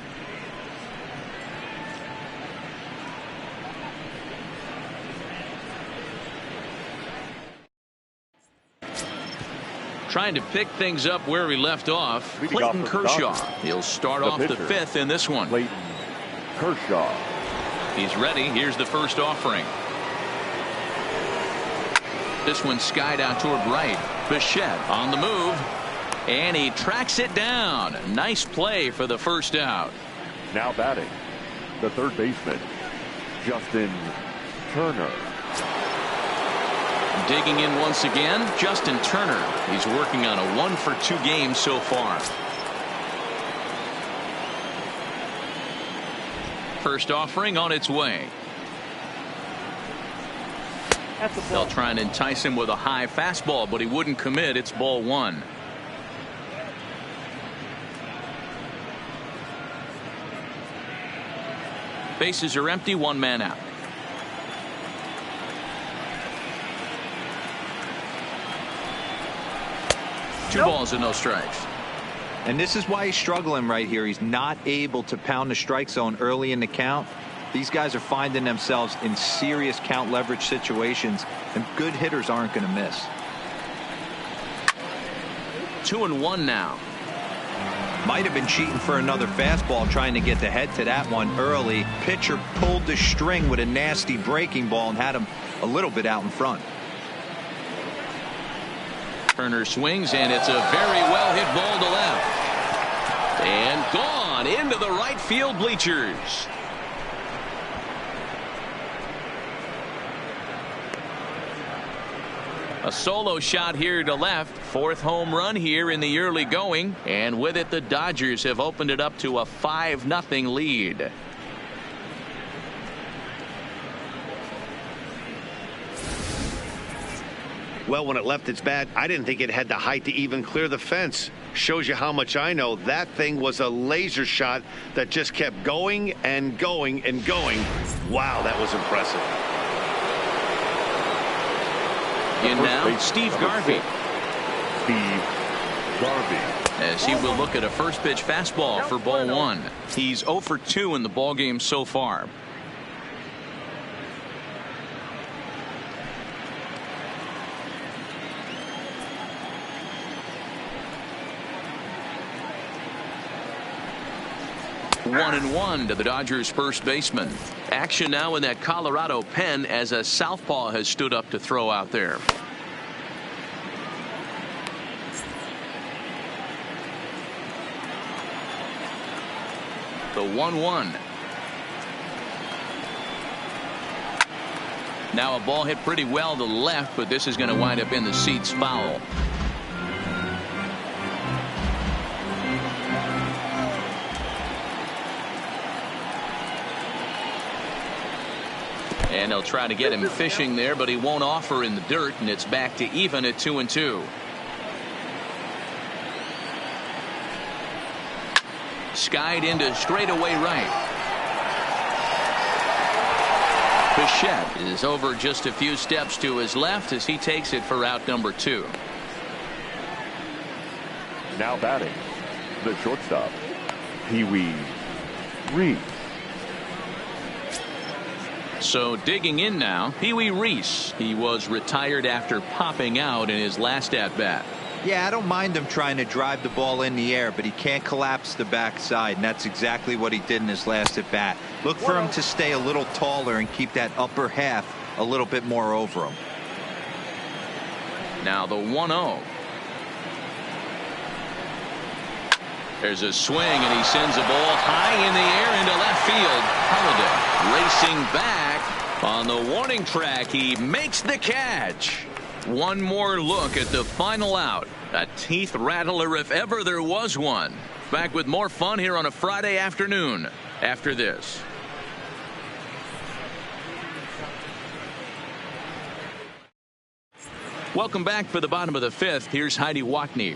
Trying to pick things up where we left off. Clayton Kershaw. He'll start off the 5th in this one. Clayton Kershaw. He's ready. Here's the first offering. This one skied out toward right. Bichette on the move, and he tracks it down. Nice play for the first out. Now batting, the 3rd baseman, Justin Turner. Digging in once again, Justin Turner. He's working on a 1-for-2 game so far. First offering on its way. They'll try and entice him with a high fastball, but he wouldn't commit. It's ball 1. Bases are empty, 1 man out. Two balls and no strikes. And this is why he's struggling right here. He's not able to pound the strike zone early in the count. These guys are finding themselves in serious count leverage situations, and good hitters aren't going to miss. 2-1 now. Might have been cheating for another fastball, trying to get the head to that one early. Pitcher pulled the string with a nasty breaking ball and had him a little bit out in front. Turner swings, and it's a very well hit ball to left. And gone into the right field bleachers. A solo shot here to left. 4th home run here in the early going. And with it, the Dodgers have opened it up to a 5-0 lead. Well, when it left its bat, I didn't think it had the height to even clear the fence. Shows you how much I know. That thing was a laser shot that just kept going and going and going. Wow, that was impressive. In now, Steve Garvey. Steve Garvey. As he will look at a first pitch fastball for ball 1. He's 0 for 2 in the ball game so far. One and one to the Dodgers first baseman. Action now in that Colorado pen as a southpaw has stood up to throw out there. 1-1. Now a ball hit pretty well to the left, but this is going to wind up in the seats foul. And they'll try to get him fishing there, but he won't offer in the dirt, and it's back to even at 2-2. Skied into straightaway right. Bichette is over just a few steps to his left as he takes it for out number 2. Now batting, the shortstop, Pee-wee Reese. So digging in now, Pee-wee Reese. He was retired after popping out in his last at-bat. Yeah, I don't mind him trying to drive the ball in the air, but he can't collapse the backside, and that's exactly what he did in his last at-bat. Look for him to stay a little taller and keep that upper half a little bit more over him. Now the 1-0. There's a swing, and he sends a ball high in the air into left field. Holiday racing back on the warning track. He makes the catch. One more look at the final out. A teeth rattler if ever there was one. Back with more fun here on a Friday afternoon after this. Welcome back for the bottom of the 5th. Here's Heidi Wackney.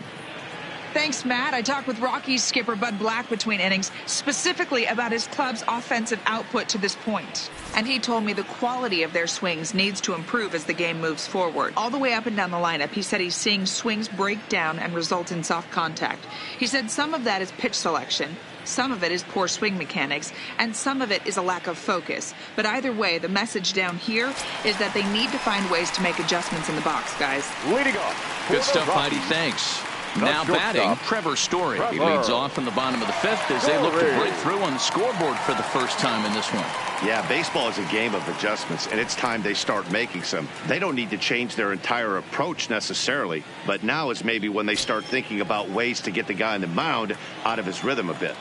Thanks, Matt. I talked with Rockies skipper Bud Black between innings, specifically about his club's offensive output to this point. And he told me the quality of their swings needs to improve as the game moves forward. All the way up and down the lineup, he said he's seeing swings break down and result in soft contact. He said some of that is pitch selection, some of it is poor swing mechanics, and some of it is a lack of focus. But either way, the message down here is that they need to find ways to make adjustments in the box, guys. Leading off. Good stuff, Heidi. Thanks. Now batting, Trevor Story. He leads off in the bottom of the 5th as they look to break through on the scoreboard for the first time in this one. Yeah, baseball is a game of adjustments, and it's time they start making some. They don't need to change their entire approach necessarily, but now is maybe when they start thinking about ways to get the guy on the mound out of his rhythm a bit.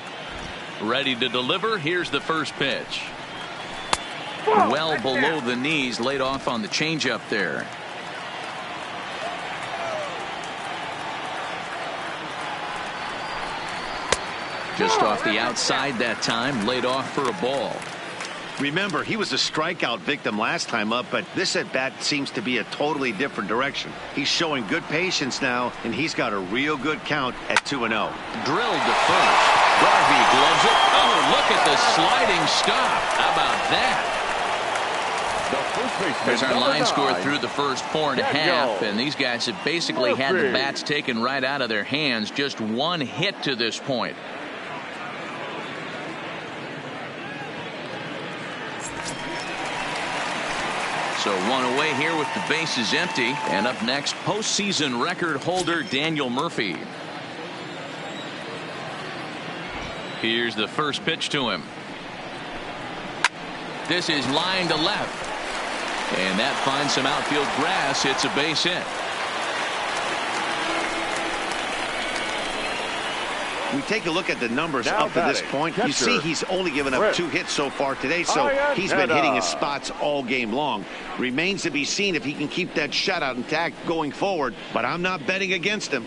Ready to deliver. Here's the first pitch. Well below the knees, laid off on the changeup there. Just off the outside that time, laid off for a ball. Remember, he was a strikeout victim last time up, but this at-bat seems to be a totally different direction. He's showing good patience now, and he's got a real good count at 2-0. Drilled to first. Garvey gloves it. Oh, look at the sliding stop. How about that? There's our line score through the first 4.5, and these guys have basically had the bats taken right out of their hands. Just one hit to this point. So one away here with the bases empty. And up next, postseason record holder Daniel Murphy. Here's the first pitch to him. This is line to left. And that finds some outfield grass. It's a base hit. We take a look at the numbers up to this point. You see he's only given up 2 hits so far today, so he's been hitting his spots all game long. Remains to be seen if he can keep that shutout intact going forward, but I'm not betting against him.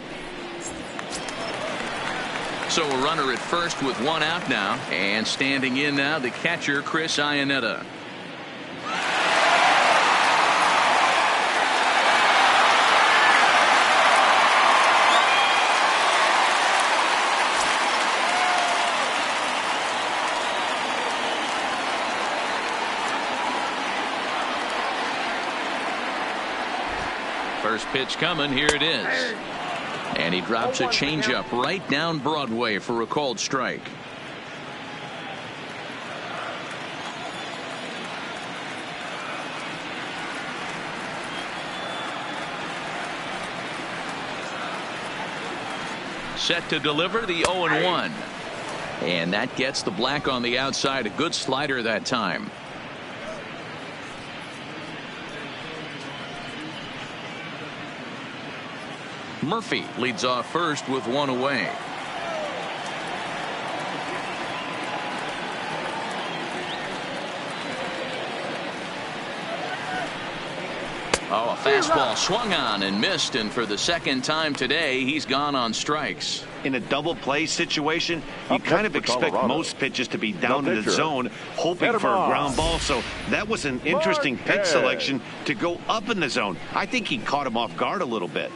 So a runner at first with 1 out now, and standing in now the catcher Chris Iannetta. First pitch coming. Here it is. And he drops a changeup right down Broadway for a called strike. Set to deliver the 0-1. And that gets the black on the outside. A good slider that time. Murphy leads off first with 1 away. Oh, a fastball swung on and missed, and for the second time today, he's gone on strikes. In a double play situation, you kind of expect most pitches to be down in the zone, hoping for a ground ball. So that was an interesting pitch selection to go up in the zone. I think he caught him off guard a little bit.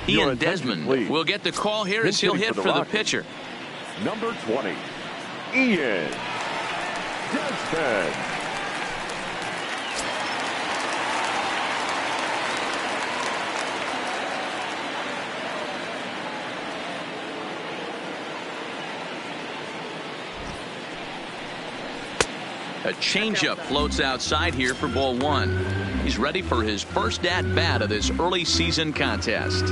Ian Desmond will get the call here as he'll hit for the pitcher. Number 20, Ian Desmond. A changeup floats outside here for ball one. He's ready for his first at-bat of this early season contest.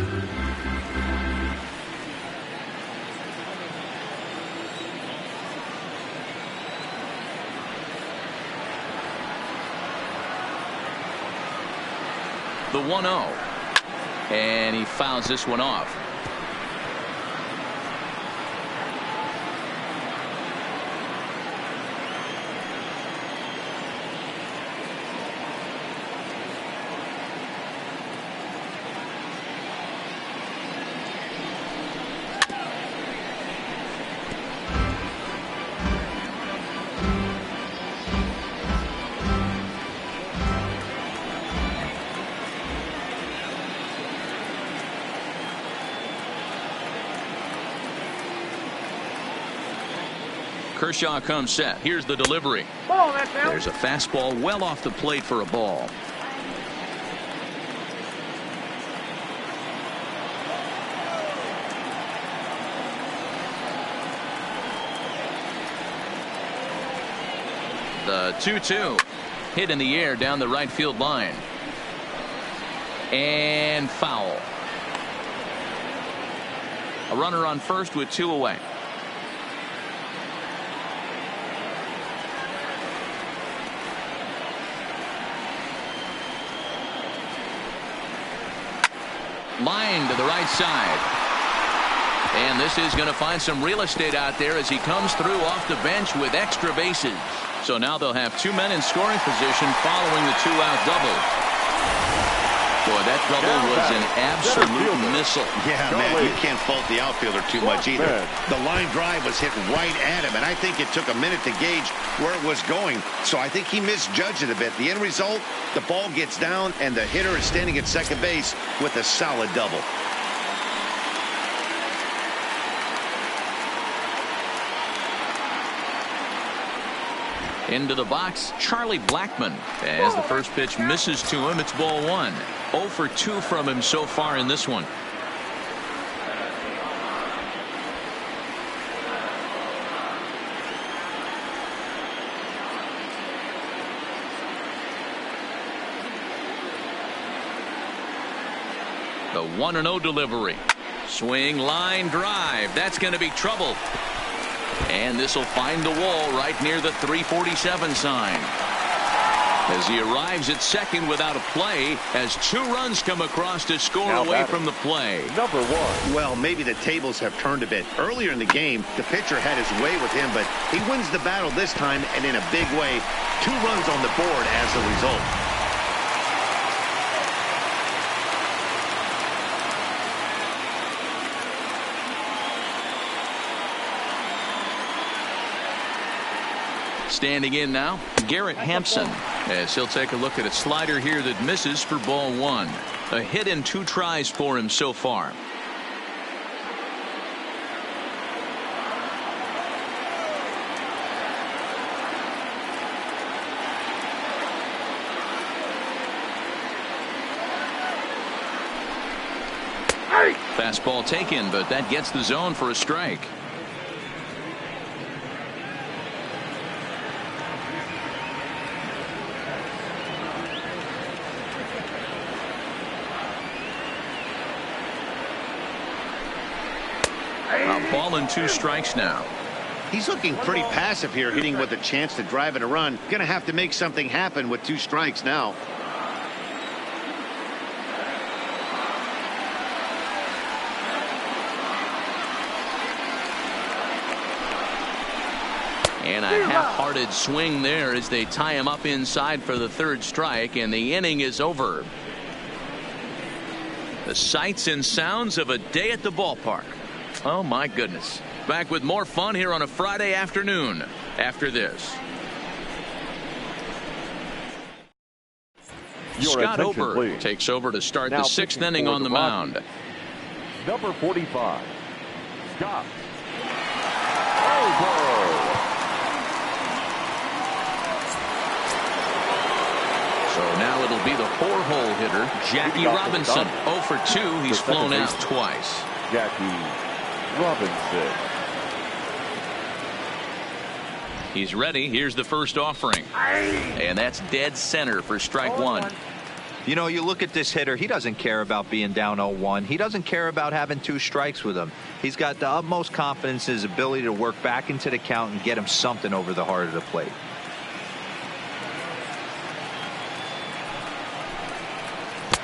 The 1-0. And he fouls this one off. Kershaw comes set. Here's the delivery. There's a fastball well off the plate for a ball. The 2-2 hit in the air down the right field line. And foul. A runner on first with two away. Line to the right side. And this is going to find some real estate out there as he comes through off the bench with extra bases. So now they'll have two men in scoring position following the two-out double. Boy, that double was an absolute missile. Yeah, man, you can't fault the outfielder too much either. The line drive was hit right at him, and I think it took a minute to gauge where it was going. So I think he misjudged it a bit. The end result, the ball gets down, and the hitter is standing at second base with a solid double. Into the box, Charlie Blackmon. As the first pitch misses to him, it's ball one. 0 for 2 from him so far in this one. The 1-0 delivery. Swing, line drive. That's going to be trouble. And this will find the wall right near the 347 sign. As he arrives at second without a play, as two runs come across to score away from the play. Number 1. Well, maybe the tables have turned a bit. Earlier in the game, the pitcher had his way with him, but he wins the battle this time, and in a big way. 2 runs on the board as a result. Standing in now, Garrett Hampson, as he'll take a look at a slider here that misses for ball one. A hit and 2 tries for him so far. Fastball taken, but that gets the zone for a strike. A ball and 2 strikes now. He's looking pretty passive here, hitting with a chance to drive in a run. Going to have to make something happen with 2 strikes now. And a half-hearted swing there as they tie him up inside for the third strike, and the inning is over. The sights and sounds of a day at the ballpark. Oh my goodness. Back with more fun here on a Friday afternoon after this. Scott Ober takes over to start the sixth inning on the mound. Number 45, Scott Ober. So now it'll be the four-hole hitter, Jackie Robinson. 0 for 2. He's flown out twice. Jackie Robinson. He's ready. Here's the first offering. And that's dead center for strike one. You know, you look at this hitter, he doesn't care about being down 0-1. He doesn't care about having 2 strikes with him. He's got the utmost confidence in his ability to work back into the count and get him something over the heart of the plate.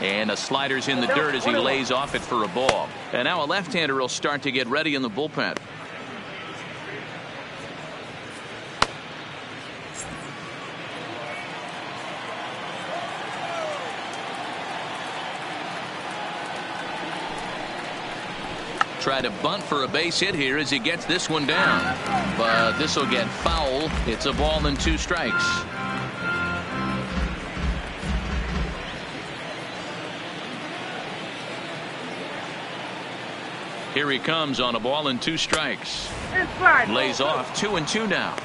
And a slider's in the dirt as he lays off it for a ball. And now a left-hander will start to get ready in the bullpen. Try to bunt for a base hit here as he gets this one down. But this will get foul. It's a ball and 2 strikes. Here he comes on a ball and 2 strikes. Lays off 2-2 now.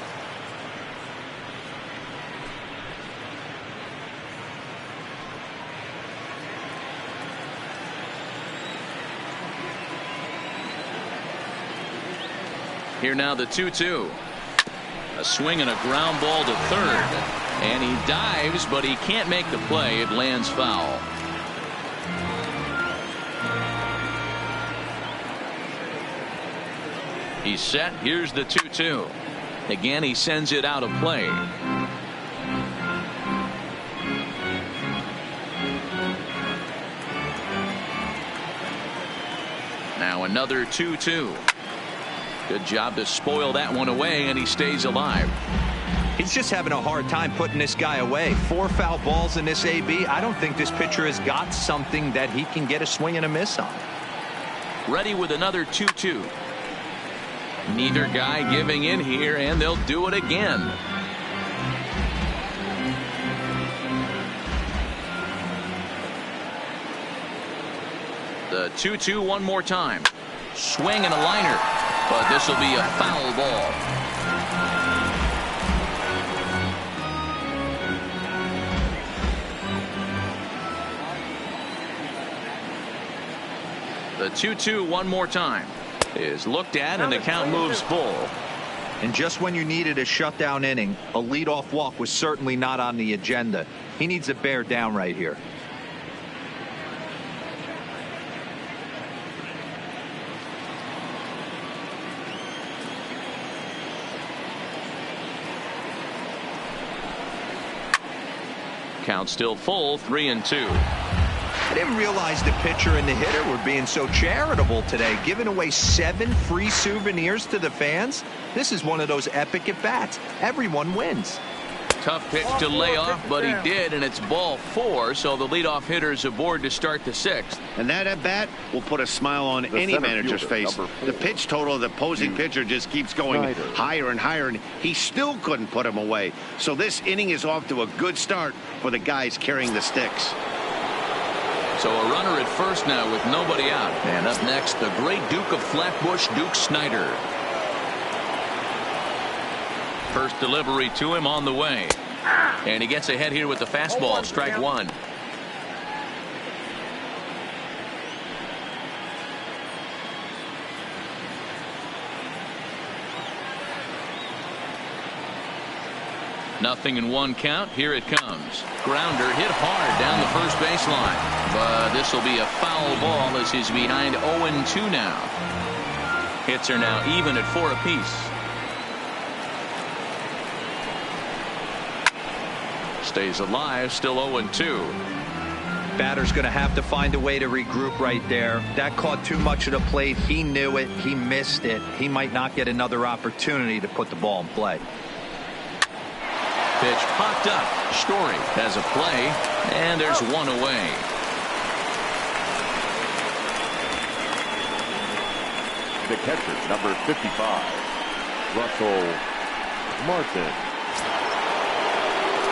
Here now the 2-2. A swing and a ground ball to third. And he dives, but he can't make the play. It lands foul. He's set. Here's the 2-2. Again, he sends it out of play. Now another 2-2. Good job to spoil that one away, and he stays alive. He's just having a hard time putting this guy away. 4 foul balls in this AB. I don't think this pitcher has got something that he can get a swing and a miss on. Ready with another 2-2. Neither guy giving in here, and they'll do it again. The 2-2 one more time. Swing and a liner. But this will be a foul ball. The 2-2 one more time is looked at, and the count moves full. And just when you needed a shutdown inning, a leadoff walk was certainly not on the agenda. He needs to bear down right here. Count still full, 3-2. I didn't realize the pitcher and the hitter were being so charitable today, giving away 7 free souvenirs to the fans. This is one of those epic at-bats. Everyone wins. Tough pitch to lay off, but he did, and it's ball 4, so the leadoff hitter is aboard to start the 6th. And that at-bat will put a smile on any manager's face. The pitch total of the opposing pitcher just keeps going higher and higher, and he still couldn't put him away. So this inning is off to a good start for the guys carrying the sticks. So a runner at first now with nobody out. And up next, the great Duke of Flatbush, Duke Snider. First delivery to him on the way. And he gets ahead here with the fastball, strike one. Nothing in 1 count. Here it comes. Grounder hit hard down the first baseline. But this will be a foul ball as he's behind 0-2 now. Hits are now even at 4 apiece. Stays alive, still 0-2. Batter's going to have to find a way to regroup right there. That caught too much of the plate. He knew it. He missed it. He might not get another opportunity to put the ball in play. pitch popped up. Story has a play, and there's one away. The catcher, number 55, Russell Martin.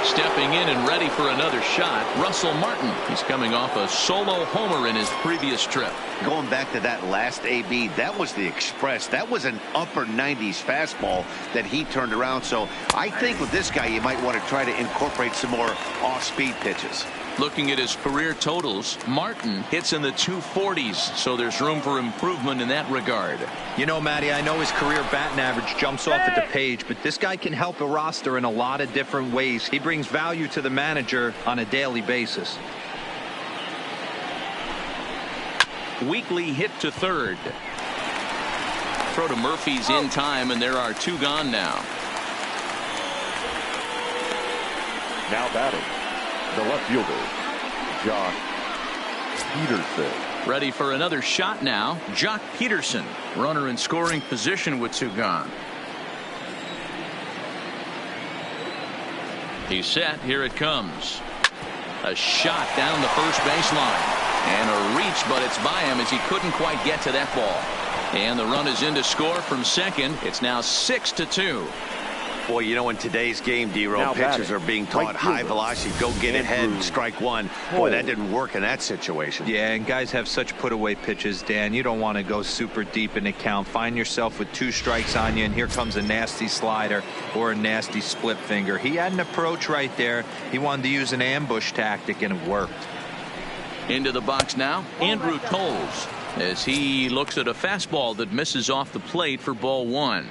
Stepping in and ready for another shot, Russell Martin. He's coming off a solo homer in his previous trip. Going back to that last AB, that was the express. That was an upper 90s fastball that he turned around. So I think with this guy, you might want to try to incorporate some more off-speed pitches. Looking at his career totals, Martin hits in the 240s, so there's room for improvement in that regard. You know, Matty, I know his career batting average jumps off at the page, but this guy can help a roster in a lot of different ways. He brings value to the manager on a daily basis. Weekly hit to third. Throw to Murphy's in time, and there are two gone now. Now batting, the left fielder, Jock Peterson. Ready for another shot now, Jock Peterson. Runner in scoring position with two gone. He's set. Here it comes. A shot down the first baseline. And a reach, but it's by him as he couldn't quite get to that ball. And the run is in to score from second. It's now 6-2. Boy, you know, in today's game, D-Row, pitchers are being taught high velocity, go get ahead, strike one. Boy, that didn't work in that situation. Yeah, and guys have such put-away pitches, Dan. You don't want to go super deep in the count. Find yourself with two strikes on you, and here comes a nasty slider or a nasty split finger. He had an approach right there. He wanted to use an ambush tactic, and it worked. Into the box now, Andrew Toles, as he looks at a fastball that misses off the plate for ball one.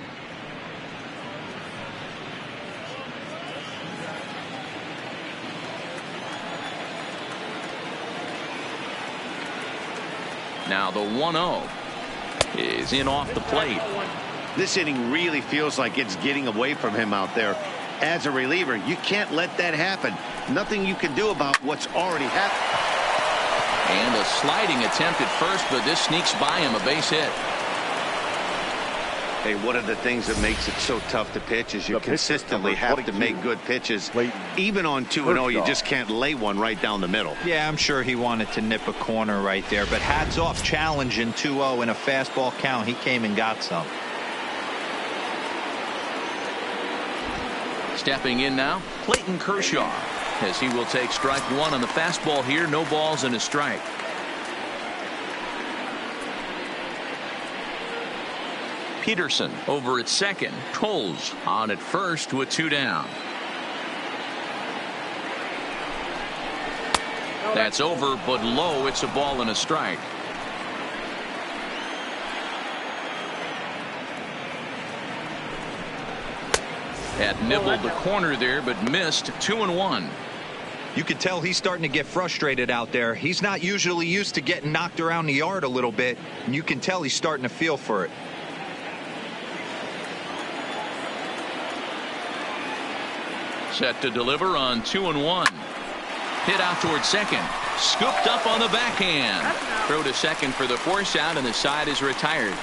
Now the 1-0 is in off the plate. This inning really feels like it's getting away from him out there. As a reliever, you can't let that happen. Nothing you can do about what's already happened. And a sliding attempt at first, but this sneaks by him, a base hit. Hey, one of the things that makes it so tough to pitch is you consistently have to make good pitches. Even on 2-0, you just can't lay one right down the middle. Yeah, I'm sure he wanted to nip a corner right there, but hats off, challenging 2-0 in a fastball count. He came and got some. Stepping in now, Clayton Kershaw, as he will take strike one on the fastball here. No balls and a strike. Peterson over at second. Toles on at first with two down. That's over, but low. It's a ball and a strike. That nibbled the corner there, but missed. 2-1. You can tell he's starting to get frustrated out there. He's not usually used to getting knocked around the yard a little bit, and you can tell he's starting to feel for it. Set to deliver on 2-1. Hit out towards second. Scooped up on the backhand. Throw to second for the force out, and the side is retired.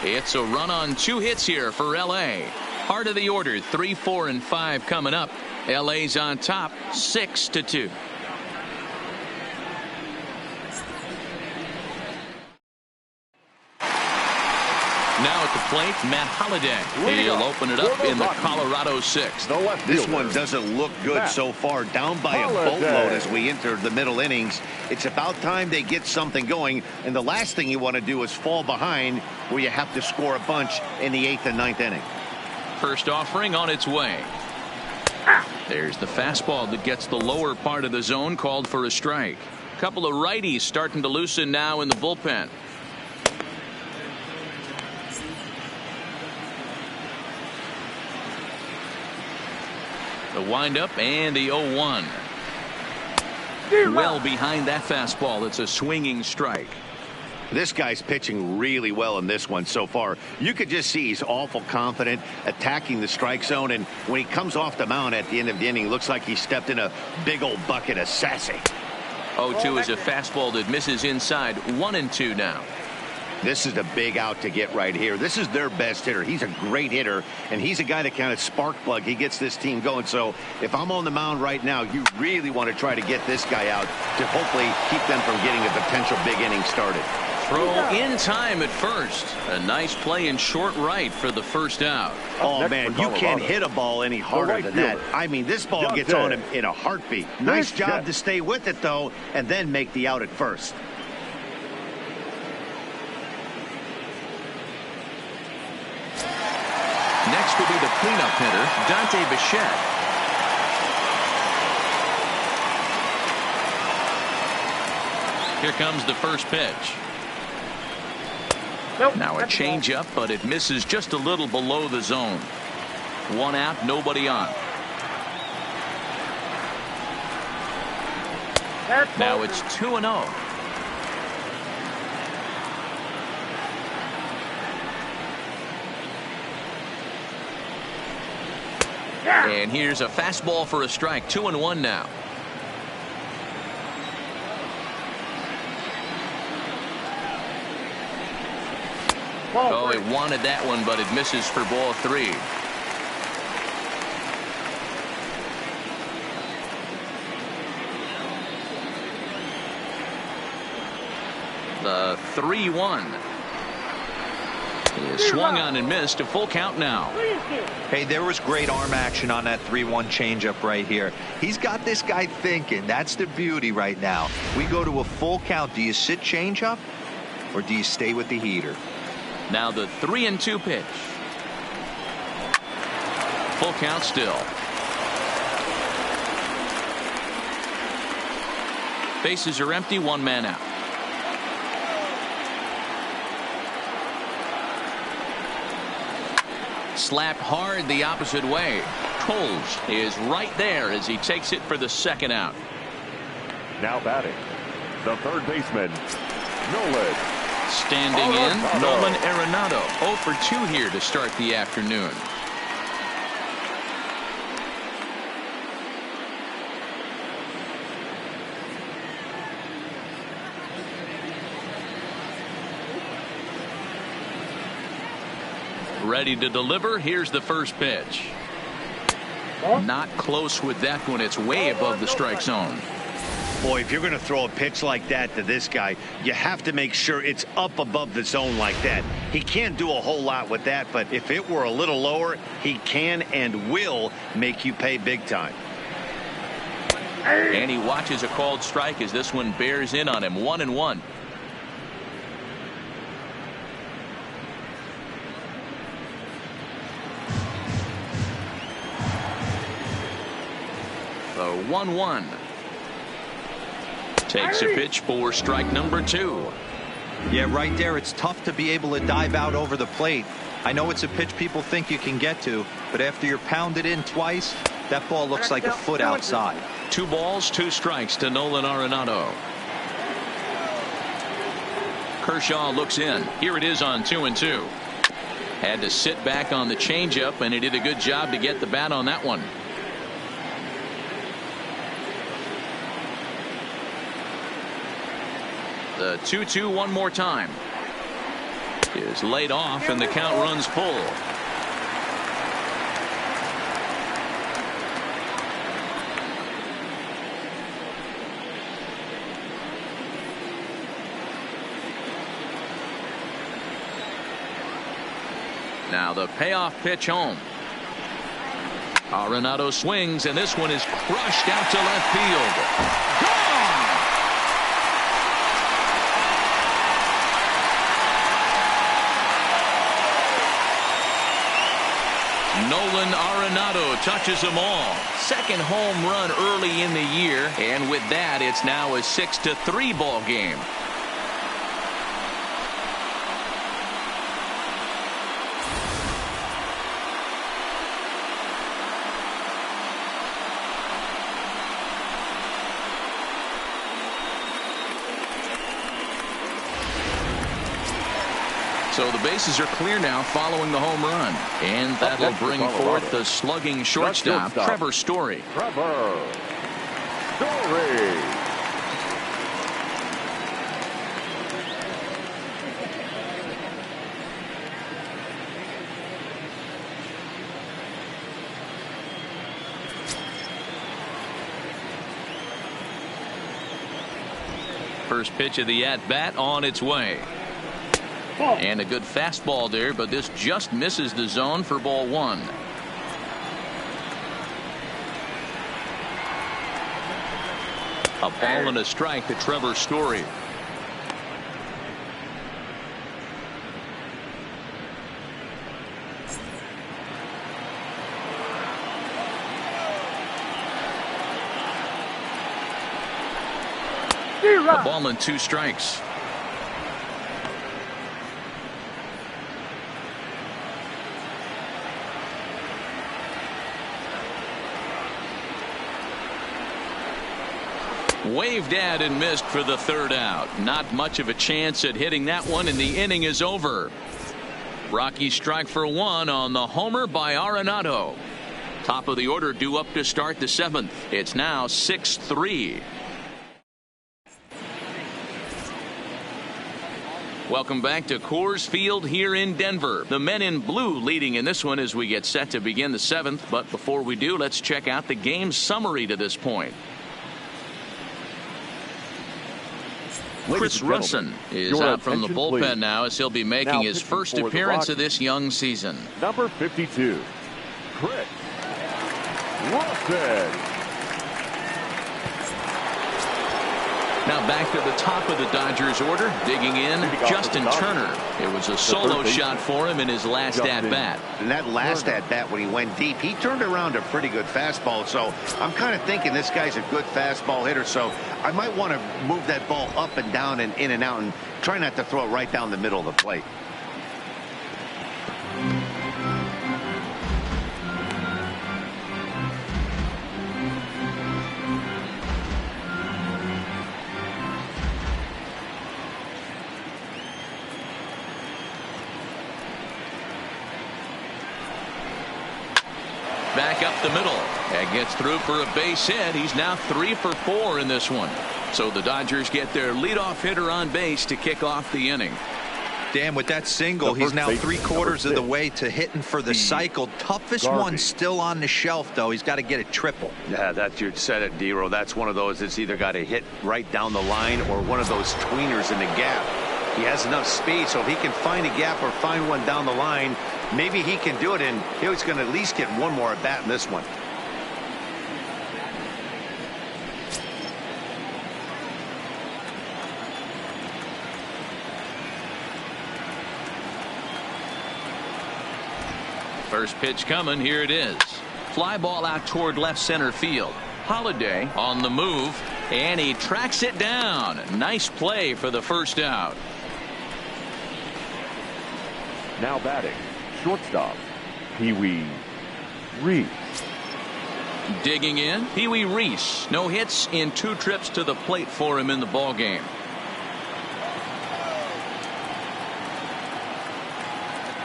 It's a run on two hits here for L.A. Part of the order, 3, 4, and 5 coming up. L.A.'s on top, 6-2. Now at the plate, Matt Holliday. He'll open it up in the Colorado 6th. This one doesn't look good so far. Down by a boatload as we enter the middle innings. It's about time they get something going. And the last thing you want to do is fall behind where you have to score a bunch in the 8th and 9th inning. First offering on its way. There's the fastball that gets the lower part of the zone, called for a strike. A couple of righties starting to loosen now in the bullpen. The windup and the 0-1. Well behind that fastball. It's a swinging strike. This guy's pitching really well in this one so far. You could just see he's awful confident attacking the strike zone, and when he comes off the mound at the end of the inning, looks like he stepped in a big old bucket of sassy. 0-2 is a fastball that misses inside. 1-2 now. This is a big out to get right here. This is their best hitter. He's a great hitter, and he's a guy that kind of spark plug. He gets this team going. So if I'm on the mound right now, you really want to try to get this guy out to hopefully keep them from getting a potential big inning started. Throw in time at first. A nice play in short right for the first out. Oh, man, you can't hit a ball any harder than that. I mean, this ball gets on him in a heartbeat. Nice job to stay with it, though, and then make the out at first. Next will be the cleanup hitter, Dante Bichette. Here comes the first pitch. Nope, now a changeup, but it misses just a little below the zone. One out, nobody on. Now it's 2-0. And here's a fastball for a strike. 2-1 now. Oh, it wanted that one, but it misses for ball 3. The 3-1. He is swung on and missed. A full count now. Hey, there was great arm action on that 3-1 changeup right here. He's got this guy thinking. That's the beauty right now. We go to a full count. Do you sit changeup or do you stay with the heater? Now the 3-2 pitch. Full count still. Bases are empty. One man out. Slapped hard the opposite way. Coles is right there as he takes it for the second out. Now batting, the third baseman, Nolan. Standing in, Nolan Arenado. 0 for 2 here to start the afternoon. Ready to deliver. Here's the first pitch. Not close with that one. It's way above the strike zone. Boy, if you're going to throw a pitch like that to this guy, you have to make sure it's up above the zone like that. He can't do a whole lot with that, but if it were a little lower, he can and will make you pay big time. And he watches a called strike as this one bears in on him. 1-1. The 1-1. Takes a pitch for strike number 2. Yeah, right there. It's tough to be able to dive out over the plate. I know it's a pitch people think you can get to, but after you're pounded in twice, that ball looks like a foot outside. 2 balls, 2 strikes to Nolan Arenado. Kershaw looks in. Here it is on 2-2. Had to sit back on the changeup, and he did a good job to get the bat on that one. The 2-2 one more time. Is laid off and the count runs full. Now the payoff pitch home. Arenado swings and this one is crushed out to left field. Gone! Nolan Arenado touches them all. Second home run early in the year, and with that it's now a 6-3 ball game. So the bases are clear now following the home run. And that'll bring forth the slugging shortstop, Trevor Story. Trevor Story. First pitch of the at-bat on its way. And a good fastball there, but this just misses the zone for ball one. A ball and a strike to Trevor Story. A ball and 2 strikes. Waved at and missed for the 3rd out. Not much of a chance at hitting that one, and the inning is over. Rockies strike for 1 on the homer by Arenado. Top of the order due up to start the 7th. It's now 6-3. Welcome back to Coors Field here in Denver. The men in blue leading in this one as we get set to begin the 7th. But before we do, let's check out the game summary to this point. Chris Russin is out from the bullpen now as he'll be making his first appearance of this young season. Number 52, Chris Russin. Now back to the top of the Dodgers order. Digging in, Justin Turner. It was a solo shot for him in his last at-bat. And that last at-bat when he went deep, he turned around a pretty good fastball. So I'm kind of thinking this guy's a good fastball hitter. So I might want to move that ball up and down and in and out and try not to throw it right down the middle of the plate. Back up the middle and gets through for a base hit. He's now 3 for 4 in this one. So the Dodgers get their leadoff hitter on base to kick off the inning. Dan, with that single, he's now 3/4 of the way to hitting for the cycle. Toughest one still on the shelf, though. He's got to get a triple. Yeah, that you said it, Dero. That's one of those that's either got to hit right down the line or one of those tweeners in the gap. He has enough speed, so if he can find a gap or find one down the line, maybe he can do it, and he's going to at least get one more at bat in this one. First pitch coming. Here it is. Fly ball out toward left center field. Holiday on the move, and he tracks it down. Nice play for the first out. Now batting, shortstop, Pee Wee Reese. Digging in, Pee Wee Reese. No hits in 2 trips to the plate for him in the ball game.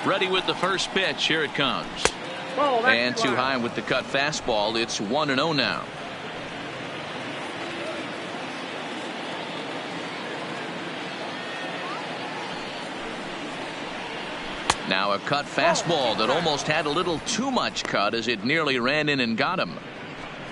Ready with the first pitch. Here it comes. And too high with the cut fastball. It's 1-0 now. Now a cut fastball that almost had a little too much cut as it nearly ran in and got him.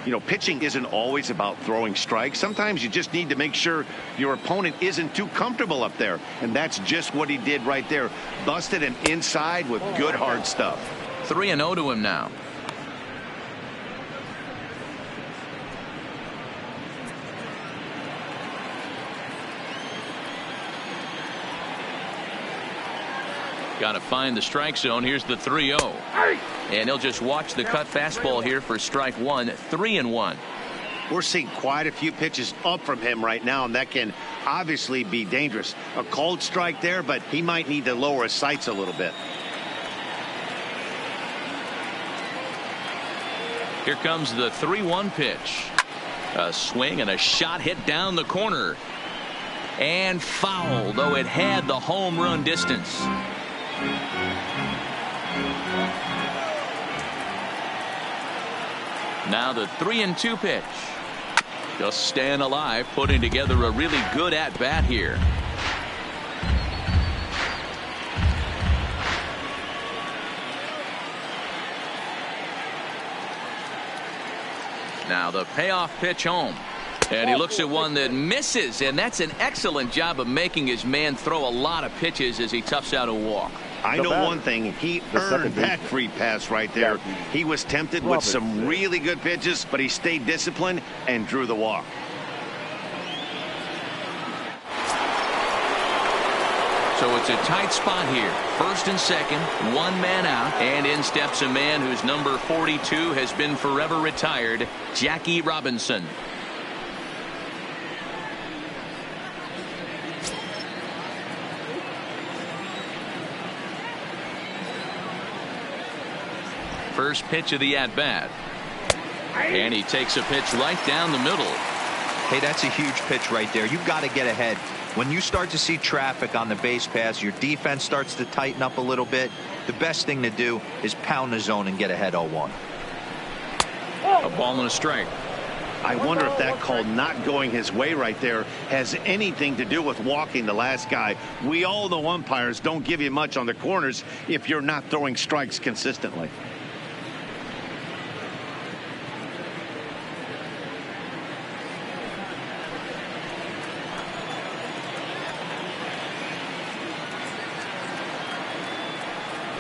You know, pitching isn't always about throwing strikes. Sometimes you just need to make sure your opponent isn't too comfortable up there. And that's just what he did right there. Busted him inside with good hard stuff. 3-0 to him now. Got to find the strike zone. Here's the 3-0. And he'll just watch the cut fastball here for strike 1. 3-1. We're seeing quite a few pitches up from him right now, and that can obviously be dangerous. A cold strike there, but he might need to lower his sights a little bit. Here comes the 3-1 pitch. A swing and a shot hit down the corner. And foul, though it had the home run distance. Now the 3-2 pitch. Just staying alive, putting together a really good at-bat here. Now the payoff pitch home. And he looks at one that misses, and that's an excellent job of making his man throw a lot of pitches as he toughs out a walk. I know one thing. He earned that free pass right there. He was tempted with some really good pitches, but he stayed disciplined and drew the walk. So it's a tight spot here. First and second, one man out, and in steps a man whose number 42 has been forever retired, Jackie Robinson. First pitch of the at-bat. And he takes a pitch right down the middle. Hey, that's a huge pitch right there. You've got to get ahead. When you start to see traffic on the base pass, your defense starts to tighten up a little bit. The best thing to do is pound the zone and get ahead 0-1. A ball and a strike. I wonder if that call not going his way right there has anything to do with walking the last guy. We all know umpires don't give you much on the corners if you're not throwing strikes consistently.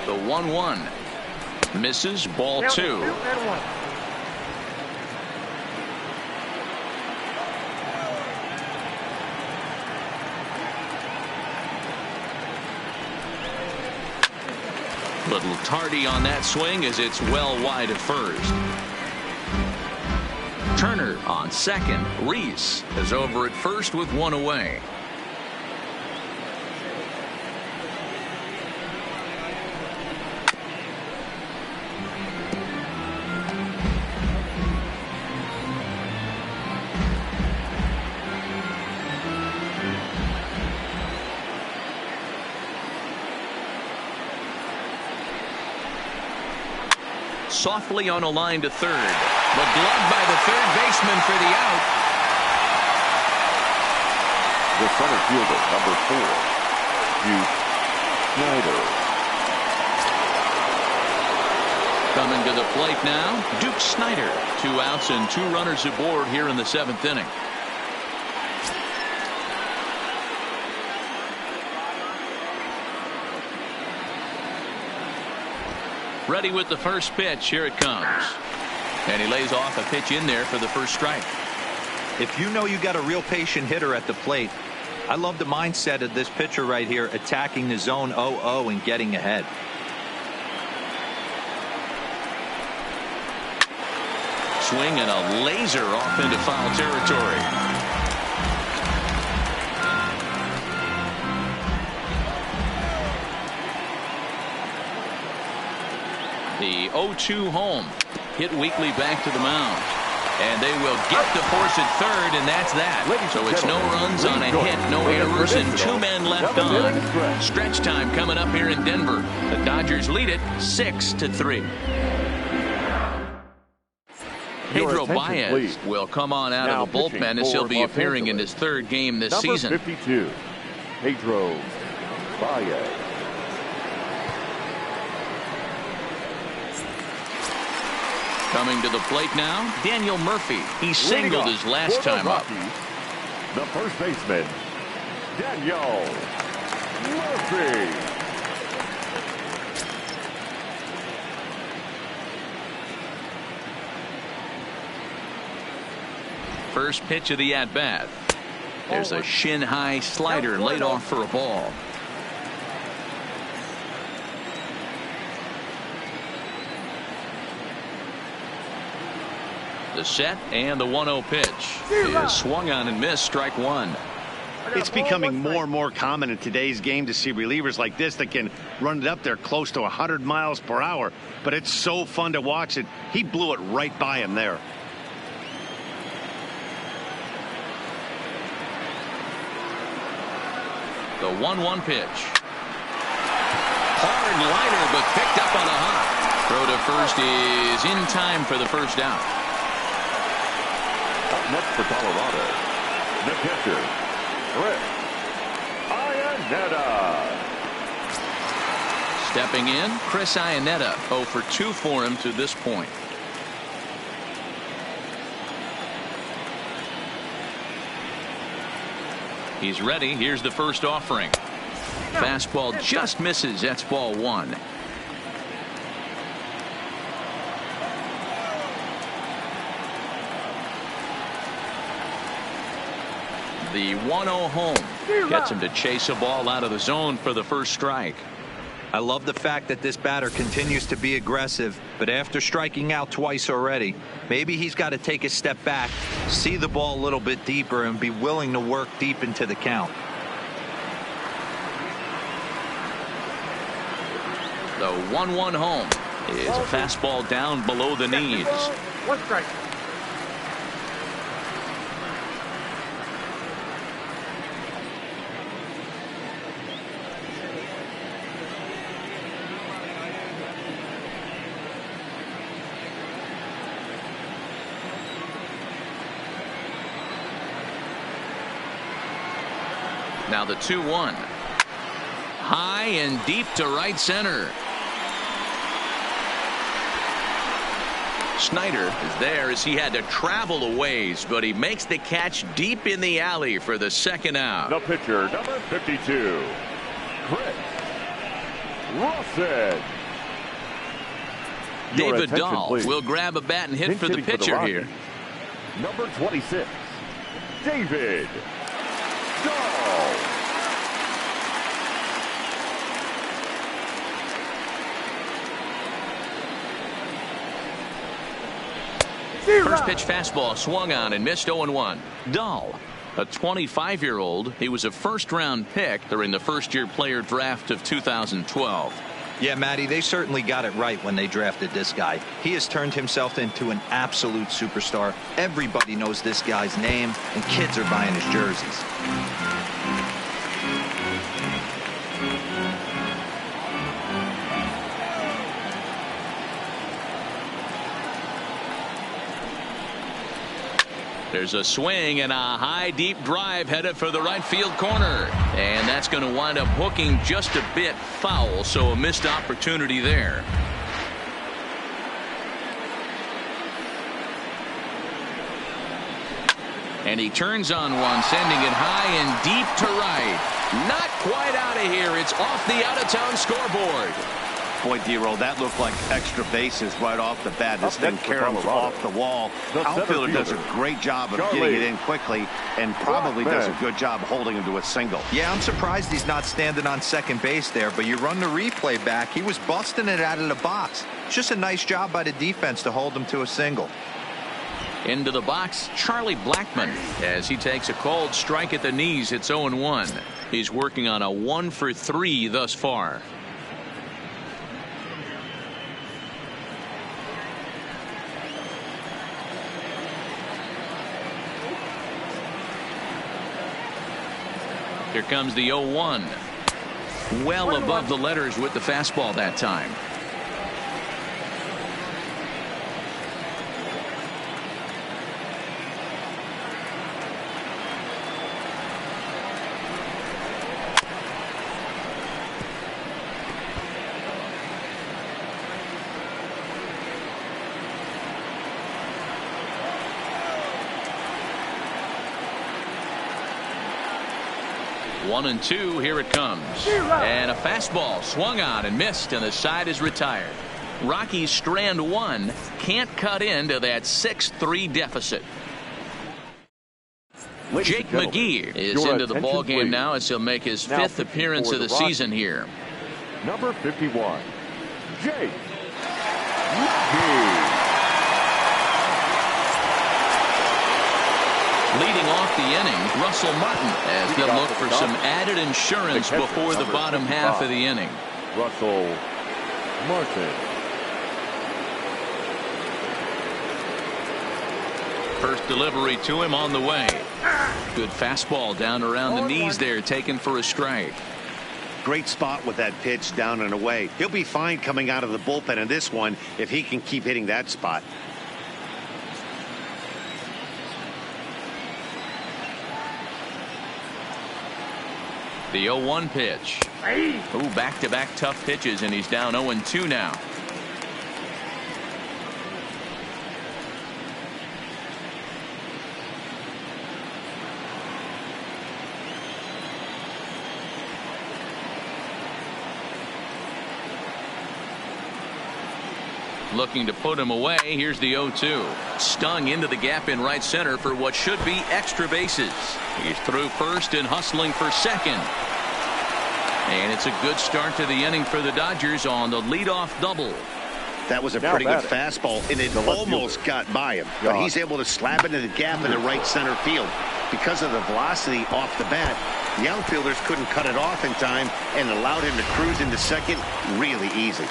The 1-1 misses, ball 2. Little tardy on that swing as it's well wide of first. Turner on second. Reese is over at first with one away. Softly on a line to third, but gloved by the third baseman for the out. The center fielder, number 4, Duke Snyder. Coming to the plate now, Duke Snyder. 2 outs and 2 runners aboard here in the 7th inning. Ready with the first pitch. Here it comes. And he lays off a pitch in there for the first strike. If you know you got a real patient hitter at the plate, I love the mindset of this pitcher right here, attacking the zone 0-0 and getting ahead. Swing and a laser off into foul territory. The 0-2 home. Hit weakly back to the mound. And they will get to force at third, and that's that. So it's no runs on a hit, no errors, and 2 men left on. Stretch time coming up here in Denver. The Dodgers lead it 6-3. Pedro Baez will come on out of the bullpen as he'll be appearing in his 3rd game this season. Number 52, Pedro Baez. Coming to the plate now, Daniel Murphy. He singled his last time up. The first baseman, Daniel Murphy. First pitch of the at-bat. There's a shin-high slider laid off for a ball. The set and the 1-0 pitch is swung on and missed, strike 1. It's becoming more and more common in today's game to see relievers like this that can run it up there close to 100 miles per hour. But it's so fun to watch it. He blew it right by him there. The 1-1 pitch. Hard liner, but picked up on a hop. Throw to first is in time for the first out. Up next for Colorado, the catcher, Chris Iannetta. Stepping in, Chris Iannetta, 0 for 2 for him to this point. He's ready. Here's the first offering. Fastball just misses. That's ball one. The 1-0 home gets him to chase a ball out of the zone for the first strike. I love the fact that this batter continues to be aggressive, but after striking out twice already, maybe he's got to take a step back, see the ball a little bit deeper, and be willing to work deep into the count. The 1-1 home is a fastball down below the knees. One strike. Now the 2-1. High and deep to right center. Snyder is there as he had to travel a ways, but he makes the catch deep in the alley for the second out. The pitcher, number 52, Chris Russell. David Dahl will grab a bat and hit for the pitcher here. Number 26, David Dahl. First pitch fastball swung on and missed. 0-1. Dahl, a 25-year-old. He was a first-round pick during the first-year player draft of 2012. Yeah, Matty, they certainly got it right when they drafted this guy. He has turned himself into an absolute superstar. Everybody knows this guy's name, and kids are buying his jerseys. There's a swing and a high deep drive headed for the right field corner, and that's going to wind up hooking just a bit foul, so a missed opportunity there. And he turns on one, sending it high and deep to right. Not quite out of here. It's off the out-of-town scoreboard. Boy, D-Roll, that looked like extra bases right off the bat. This thing caroms off the wall. Outfielder does a great job of getting it in quickly and probably does a good job holding him to a single. Yeah, I'm surprised he's not standing on second base there, but you run the replay back. He was busting it out of the box. It's just a nice job by the defense to hold him to a single. Into the box, Charlie Blackmon, as he takes a cold strike at the knees. It's 0-1. He's working on a 1-for-3 thus far. Here comes the 0-1. Well above the letters with the fastball that time. One and two, here it comes. And a fastball swung on and missed, and the side is retired. Rockies strand one, can't cut into that 6-3 deficit. Jake McGee is into the ball game now as he'll make his fifth appearance of the season here. Number 51, Jake McGee. Leading off the inning, Russell Martin, as they'll look for some added insurance before the bottom half of the inning. Russell Martin. First delivery to him on the way. Good fastball down around the knees there, taken for a strike. Great spot with that pitch down and away. He'll be fine coming out of the bullpen in this one if he can keep hitting that spot. The 0-1 pitch. Ooh, back-to-back tough pitches, and he's down 0-2 now. looking to put him away. Here's the 0-2. Stung into the gap in right center for what should be extra bases. He's through first and hustling for second. And it's a good start to the inning for the Dodgers on the leadoff double. That was a pretty good fastball, and it almost got by him. But he's able to slap into the gap in the right center field. Because of the velocity off the bat, the outfielders couldn't cut it off in time and allowed him to cruise into second really easy.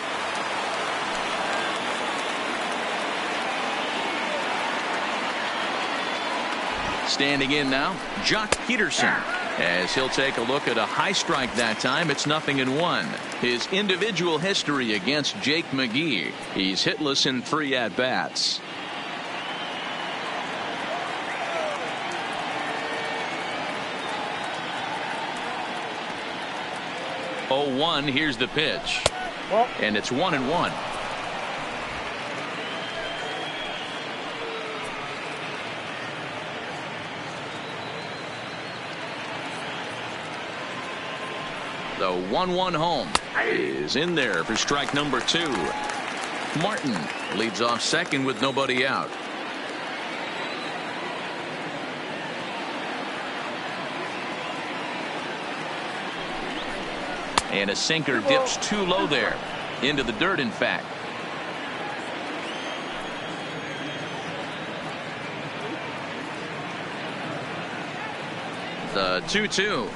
Standing in now, Jock Peterson. As he'll take a look at a high strike that time. It's 0-1. His individual history against Jake McGee. He's hitless in 3 at-bats. Here's the pitch. And it's 1-1. The 1-1 home is in there for strike number 2. Martin leads off second with nobody out. And a sinker dips too low there. Into the dirt, in fact. The 2-2.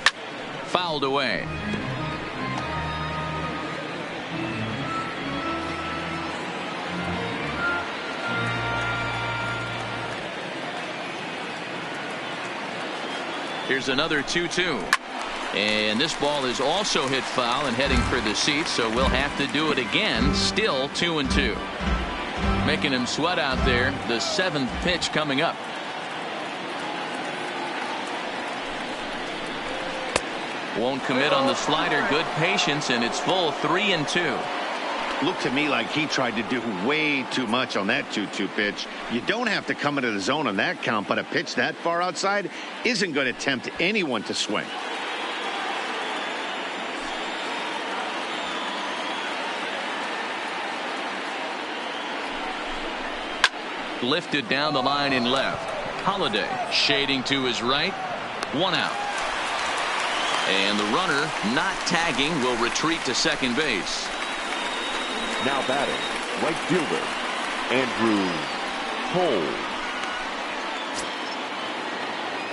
Fouled away. Here's another 2-2. And this ball is also hit foul and heading for the seats, so we'll have to do it again. Still 2-2. Making him sweat out there. The 7th pitch coming up. Won't commit on the slider. Good patience, and it's full 3-2. Looked to me like he tried to do way too much on that 2-2 pitch. You don't have to come into the zone on that count, but a pitch that far outside isn't going to tempt anyone to swing. Lifted down the line in left. Holiday shading to his right. 1 out. And the runner not tagging will retreat to second base. Now batting, right fielder, Andrew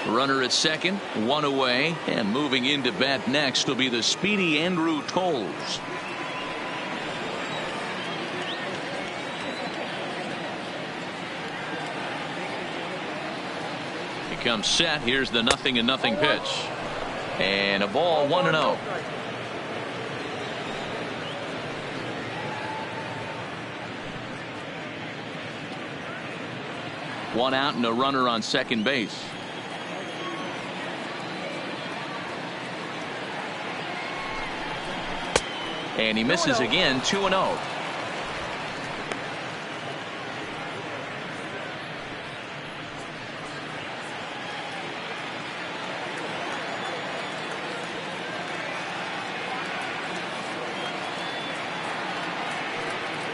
Cole. Runner at second, 1 away, and moving into bat next will be the speedy Andrew Tolles. He comes set. Here's the 0-0 pitch. And a ball 1-0. One out and a runner on second base. And he misses again. 2-0.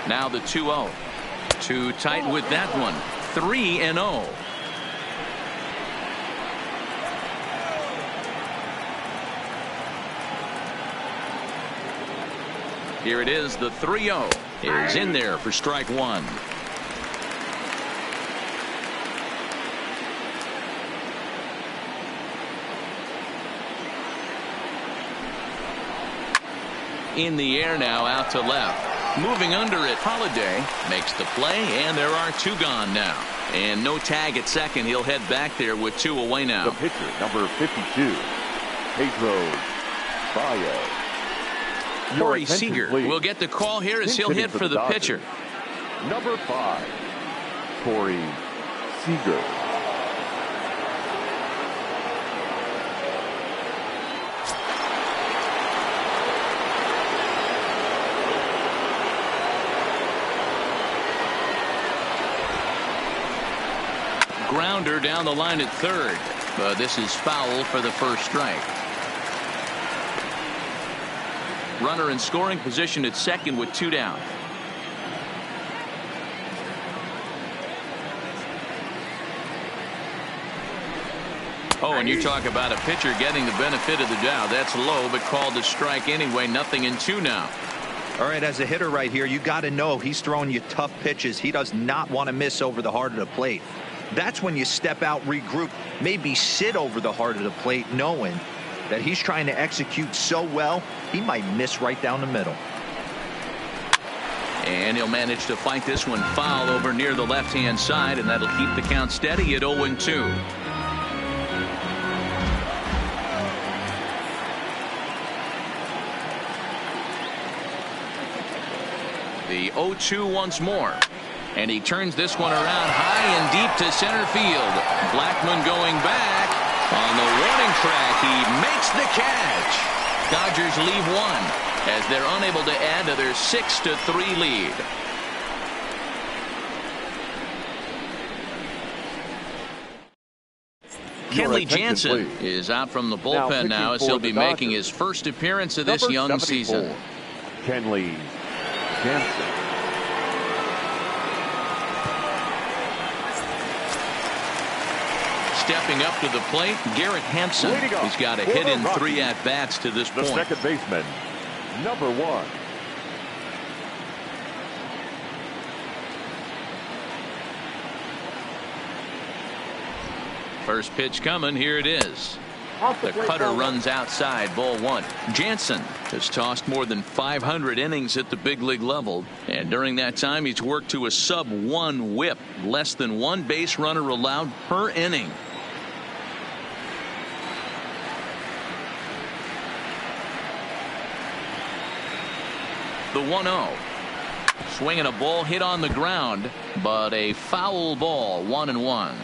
Now the 2-0. Too tight with that one. 3-0. Here it is. The 3-0 is in there for strike 1. In the air now, out to left. Moving under it, Holiday makes the play, and there are 2 gone now. And no tag at second. He'll head back there with 2 away now. The pitcher, number 52, Pedro Baez. Corey Seager will get the call here as he'll hit for the pitcher. Number 5, Corey Seager. Grounder down the line at third. But this is foul for the first strike. Runner in scoring position at second with 2 down. Oh, and you talk about a pitcher getting the benefit of the doubt. That's low, but called a strike anyway. 0-2 now. All right, as a hitter right here, you got to know he's throwing you tough pitches. He does not want to miss over the heart of the plate. That's when you step out, regroup, maybe sit over the heart of the plate, knowing that he's trying to execute so well, he might miss right down the middle. And he'll manage to fight this one foul over near the left-hand side, and that'll keep the count steady at 0-2. The 0-2 once more. And he turns this one around high and deep to center field. Blackmon going back. On the warning track, he makes the catch. Dodgers leave one as they're unable to add to their 6-3 lead. Kenley Jansen is out from the bullpen now as he'll be making his first appearance of this young season. Kenley Jansen. Stepping up to the plate, Garrett Hampson. He's got a hit in 3 at-bats to this point. The second baseman, number 1. First pitch coming. Here it is. The cutter runs outside, ball 1. Jansen has tossed more than 500 innings at the big league level, and during that time he's worked to a sub-1 whip, less than 1 base runner allowed per inning. The 1-0. Swinging a ball hit on the ground, but a foul ball. 1-1.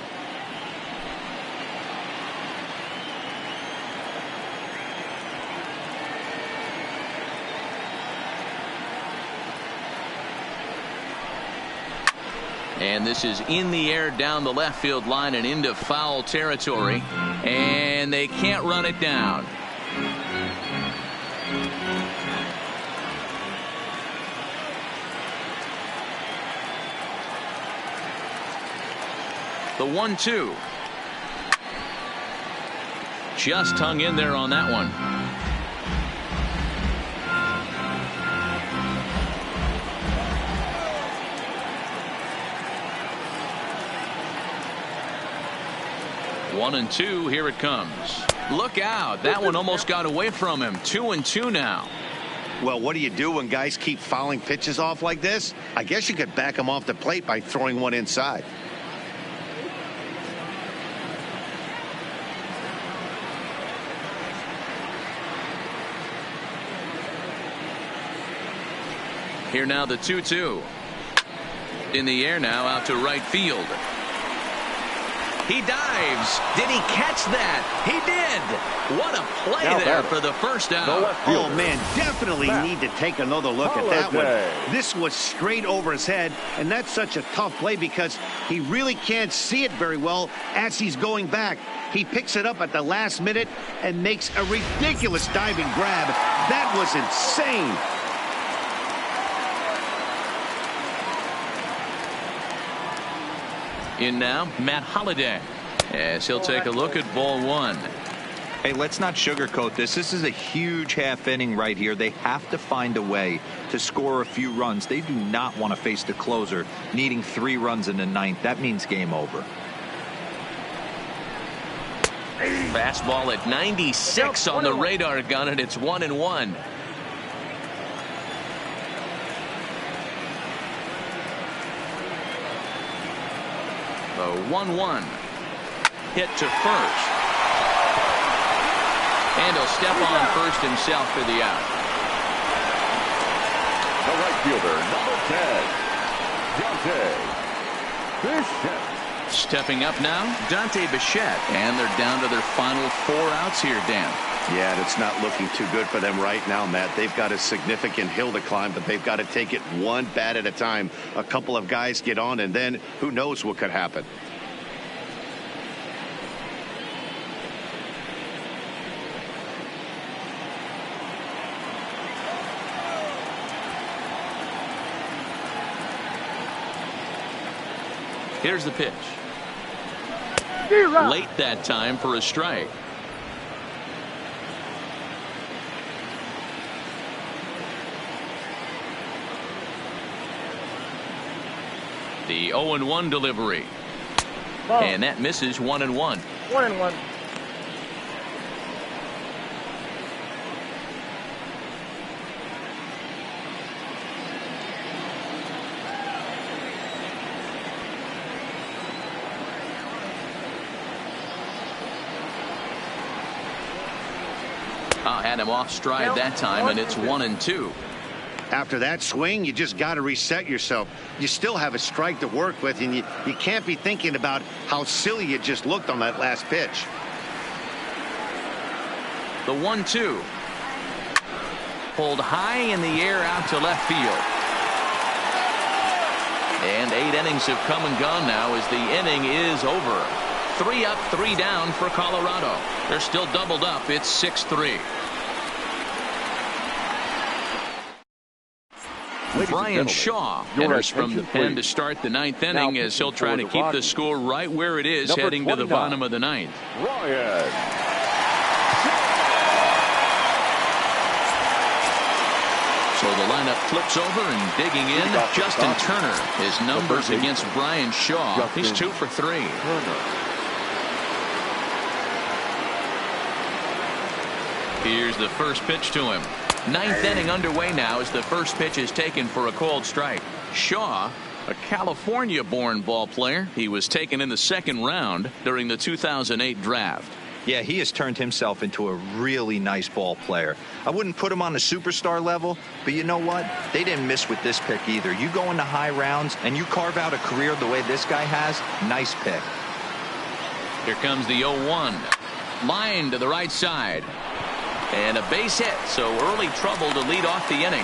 And this is in the air down the left field line and into foul territory. And they can't run it down. The 1-2. Just hung in there on that one. One and 2. Here it comes. Look out. That one almost got away from him. 2-2 now. Well, what do you do when guys keep fouling pitches off like this? I guess you could back them off the plate by throwing one inside. Here now the 2-2. In the air now out to right field. He dives. Did he catch that? He did. What a play there for the first out. Oh, man, definitely need to take another look at that one. This was straight over his head, and that's such a tough play because he really can't see it very well as he's going back. He picks it up at the last minute and makes a ridiculous diving grab. That was insane. In now, Matt Holliday, as he'll take a look at ball 1. Hey, let's not sugarcoat this. This is a huge half inning right here. They have to find a way to score a few runs. They do not want to face the closer needing 3 runs in the 9th. That means game over. Fastball at 96 on the radar gun, and it's 1-1. The 1-1 hit to first. And he'll step on first himself for the out. The right fielder, number 10, Dante Bichette. Stepping up now, Dante Bichette. And they're down to their final 4 outs here, Dan. Yeah, it's not looking too good for them right now, Matt. They've got a significant hill to climb, but they've got to take it one bat at a time. A couple of guys get on, and then who knows what could happen. Here's the pitch. late that time for a strike. The 0-1 delivery. Ball. And that misses 1-1. 1-1. Had him off stride that time, and it's 1-2. After that swing, you just got to reset yourself. You still have a strike to work with, and you can't be thinking about how silly you just looked on that last pitch. The 1-2. Pulled high in the air out to left field. And 8 innings have come and gone now as the inning is over. 3 up, 3 down for Colorado. They're still doubled up. It's 6-3. Brian Shaw enters from the pen to start the 9th inning as he'll try to keep the score right where it is heading to the bottom of the 9th. Ryan. So the lineup flips over and digging in, Justin Turner. His numbers against Brian Shaw. He's 2 for 3. Here's the first pitch to him. 9th inning underway now as the first pitch is taken for a cold strike. Shaw, a California-born ball player. He was taken in the 2nd round during the 2008 draft. Yeah, he has turned himself into a really nice ball player. I wouldn't put him on the superstar level, but you know what? They didn't miss with this pick either. You go into high rounds and you carve out a career the way this guy has, nice pick. Here comes the 0-1. Line to the right side. And a base hit, so early trouble to lead off the inning.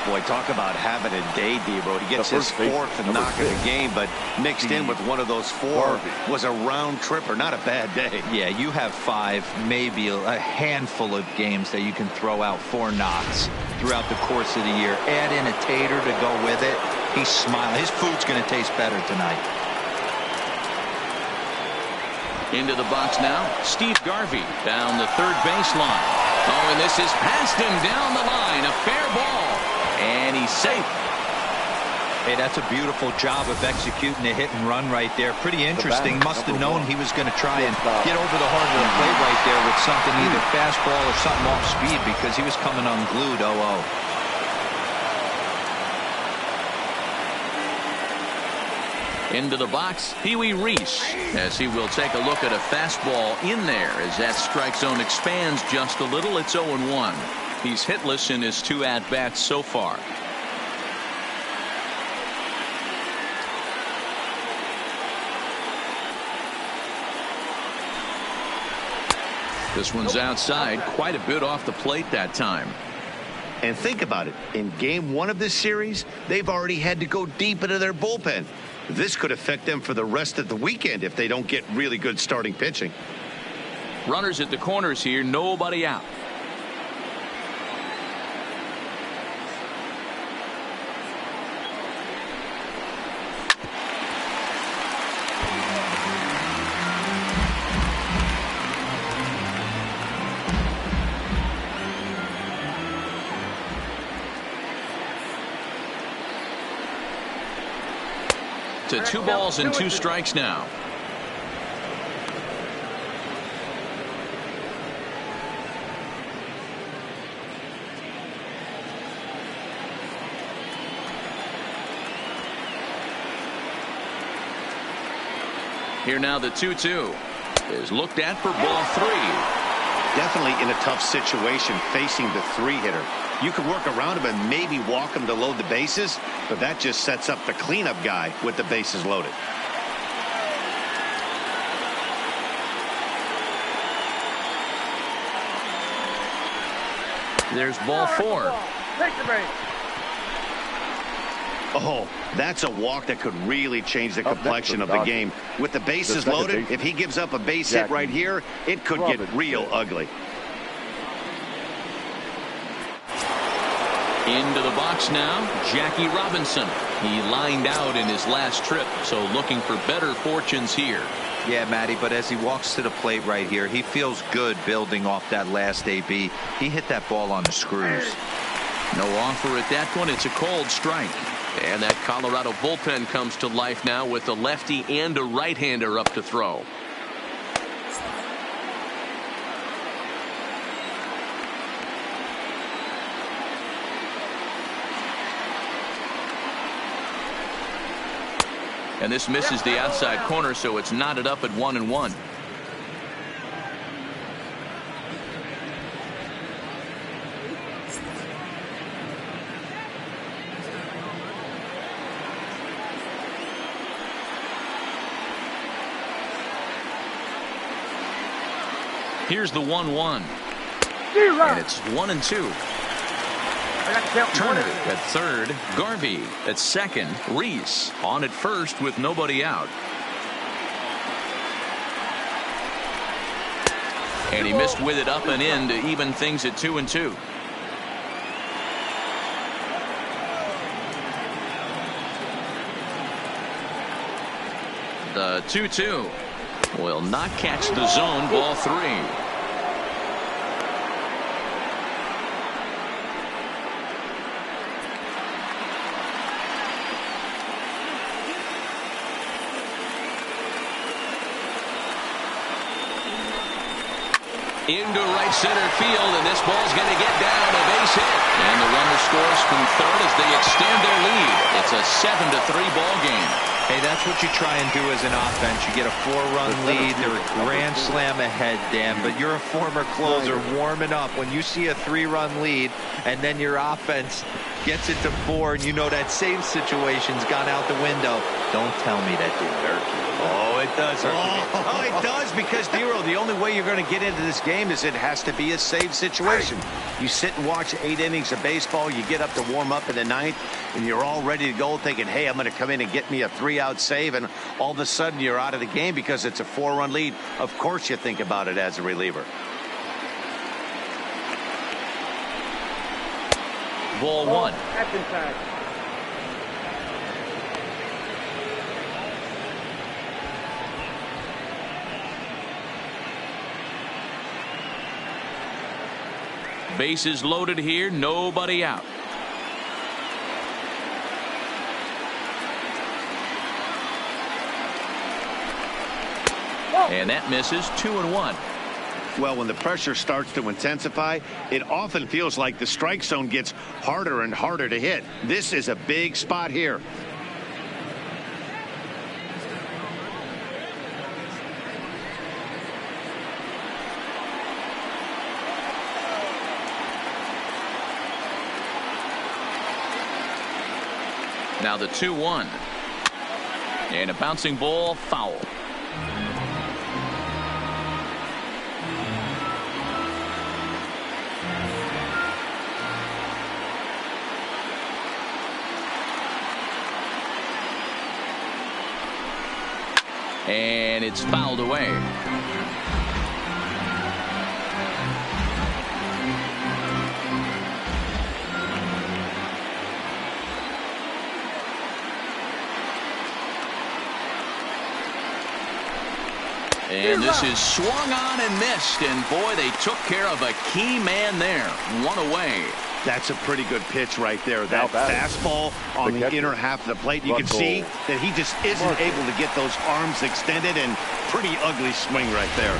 Boy, talk about having a day, Debo. He gets his 4th knock of the game, but mixed in with one of those 4 was a round tripper. Not a bad day. Yeah, you have 5, maybe a handful of games that you can throw out 4 knocks throughout the course of the year. Add in a tater to go with it. He's smiling. His food's going to taste better tonight. Into the box now, Steve Garvey down the 3rd baseline. Oh, and this is past him down the line. A fair ball. And he's safe. Hey, that's a beautiful job of executing a hit and run right there. Pretty interesting. Must have known he was going to try and get over the heart of the plate right there with something, either fastball or something off speed, because he was coming unglued. 0-0. Into the box, Pee-wee Reese, as he will take a look at a fastball in there as that strike zone expands just a little. It's 0-1. He's hitless in his 2 at-bats so far. This one's outside, quite a bit off the plate that time. And think about it. In game 1 of this series, they've already had to go deep into their bullpen. This could affect them for the rest of the weekend if they don't get really good starting pitching. Runners at the corners here, nobody out. To 2 balls and 2 strikes now. Here now the 2-2 is looked at for ball 3. Definitely in a tough situation facing the 3-hitter. You could work around him and maybe walk him to load the bases, but that just sets up the cleanup guy with the bases loaded. There's ball 4. Take the base. Oh, that's a walk that could really change the complexion of the game. With the bases loaded, if he gives up a base hit right here, it could get real ugly. Into the box now, Jackie Robinson. He lined out in his last trip, so looking for better fortunes here. Yeah, Matty, but as he walks to the plate right here, he feels good building off that last AB. He hit that ball on the screws. No offer at that point. It's a cold strike. And that Colorado bullpen comes to life now with a lefty and a right-hander up to throw. And this misses the outside corner, so it's knotted up at 1-1. Here's the 1-1. And it's 1-2. Turner at third, Garvey at second, Reese on at first with nobody out. And he missed with it up and in to even things at 2-2. The 2-2 will not catch the zone, ball 3. Into right center field, and this ball's going to get down, a base hit. And the runner scores from third as they extend their lead. It's a 7-3 ball game. Hey, that's what you try and do as an offense. You get a 4-run lead. They're a grand slam ahead, Dan, but you're a former closer warming up. When you see a 3-run lead and then your offense gets it to 4 and you know that save situation's gone out the window, don't tell me that didn't hurt you. Oh, it does hurt you. Oh, it does, because, Dero, the only way you're going to get into this game is it has to be a save situation. You sit and watch 8 innings of baseball, you get up to warm up in the 9th, and you're all ready to go thinking, hey, I'm going to come in and get me a 3-out save, and all of a sudden you're out of the game because it's a 4-run lead. Of course you think about it as a reliever. Ball 1. That's inside. Bases loaded here, nobody out. And that misses, 2-1. Well, when the pressure starts to intensify, it often feels like the strike zone gets harder and harder to hit. This is a big spot here. Now the 2-1. And a bouncing ball, foul. And it's fouled away. And this is swung on and missed, and boy, they took care of a key man there. 1 away. That's a pretty good pitch right there. That fastball on the inner half of the plate. You can see that he just isn't able to get those arms extended, and pretty ugly swing right there.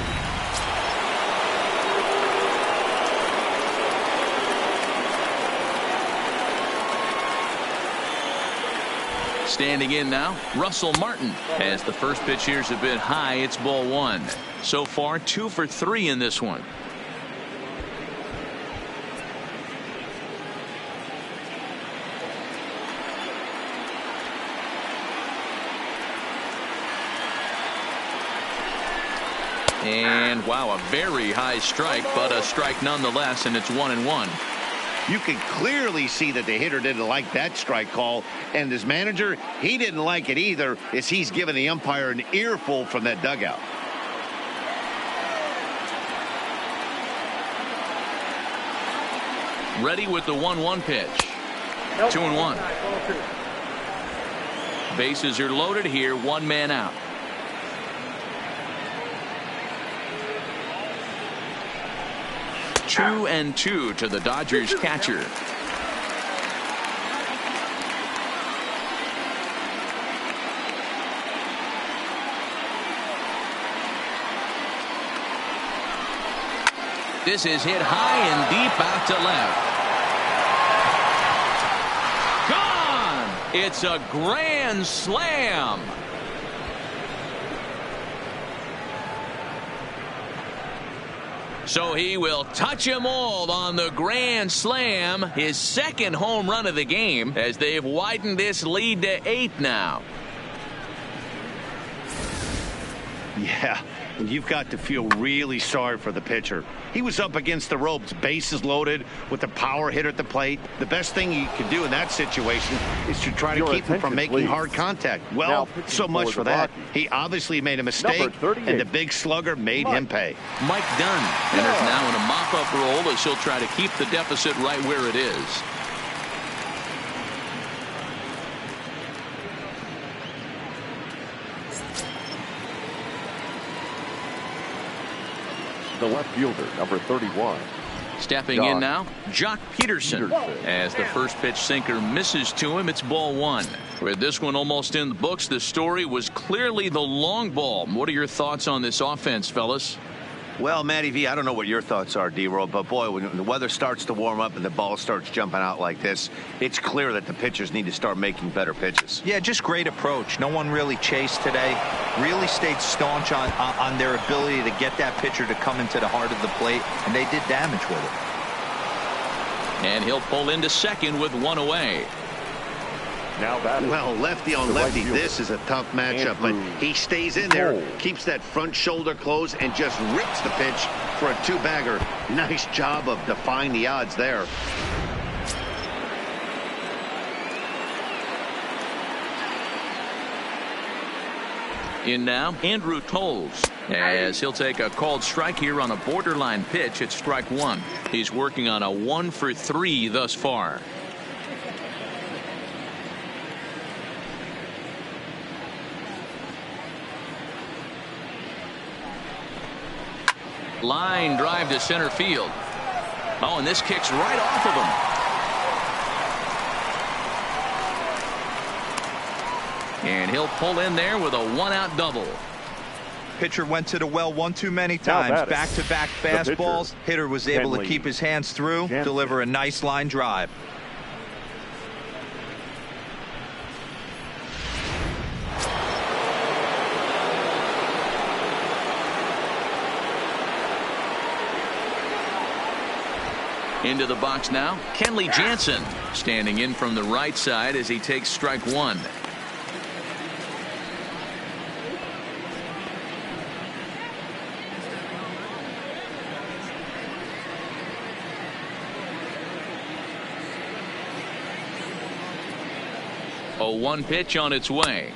Standing in now, Russell Martin. As the first pitch here's a bit high, it's ball 1. So far, 2 for 3 in this one. And wow, a very high strike, but a strike nonetheless, and it's 1-1. You can clearly see that the hitter didn't like that strike call, and his manager, he didn't like it either, as he's giving the umpire an earful from that dugout. Ready with the 1-1 pitch. Nope. 2-1. Ball two. Bases are loaded here. One man out. Two and two to the Dodgers catcher. This is hit high and deep out to left. Gone! It's a grand slam. So he will touch them all on the grand slam, his second home run of the game, as they've widened this lead to 8 now. Yeah, and you've got to feel really sorry for the pitcher. He was up against the ropes, bases loaded, with a power hitter at the plate. The best thing you can do in that situation is to try to keep him from making hard contact. Well, so much for that. He obviously made a mistake, and the big slugger made him pay. Mike Dunn enters now in a mop-up role as he'll try to keep the deficit right where it is. The left fielder, number 31. Stepping in now, Jock Peterson. As the first pitch sinker misses to him, it's ball one. With this one almost in the books, the story was clearly the long ball. What are your thoughts on this offense, fellas? Well, Matty V, I don't know what your thoughts are, D-Roll, but boy, when the weather starts to warm up and the ball starts jumping out like this, it's clear that the pitchers need to start making better pitches. Yeah, just great approach. No one really chased today. Really stayed staunch on their ability to get that pitcher to come into the heart of the plate, and they did damage with it. And he'll pull into second with one away. Now batting. Well, lefty on lefty, this is a tough matchup, but he stays in there, keeps that front shoulder closed, and just rips the pitch for a two-bagger. Nice job of defying the odds there. In now, Andrew Tolles, as he'll take a called strike here on a borderline pitch at strike one. He's working on a 1 for 3 thus far. Line drive to center field. Oh, and this kicks right off of him. And he'll pull in there with a 1-out double. Pitcher went to the well one too many times. Back-to-back fastballs. Hitter was able to keep his hands through, deliver a nice line drive. Into the box now, Kenley Jansen standing in from the right side as he takes strike one. A 1 pitch on its way.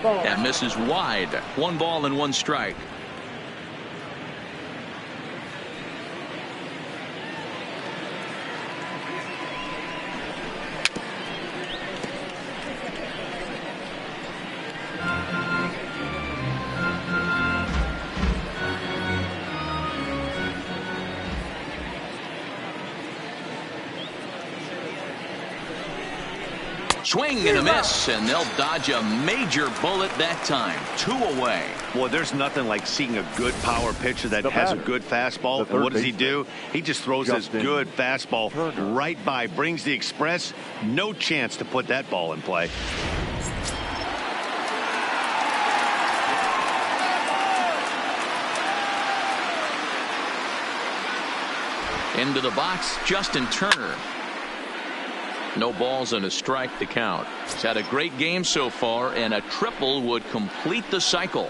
That misses wide. 1 ball and 1 strike. Swing and a miss, and they'll dodge a major bullet that time. 2 away. Well, there's nothing like seeing a good power pitcher that has a good fastball. And what does he do? He just throws this good fastball right by, brings the express. No chance to put that ball in play. Into the box, Justin Turner. No balls and a strike to count. He's had a great game so far, and a triple would complete the cycle.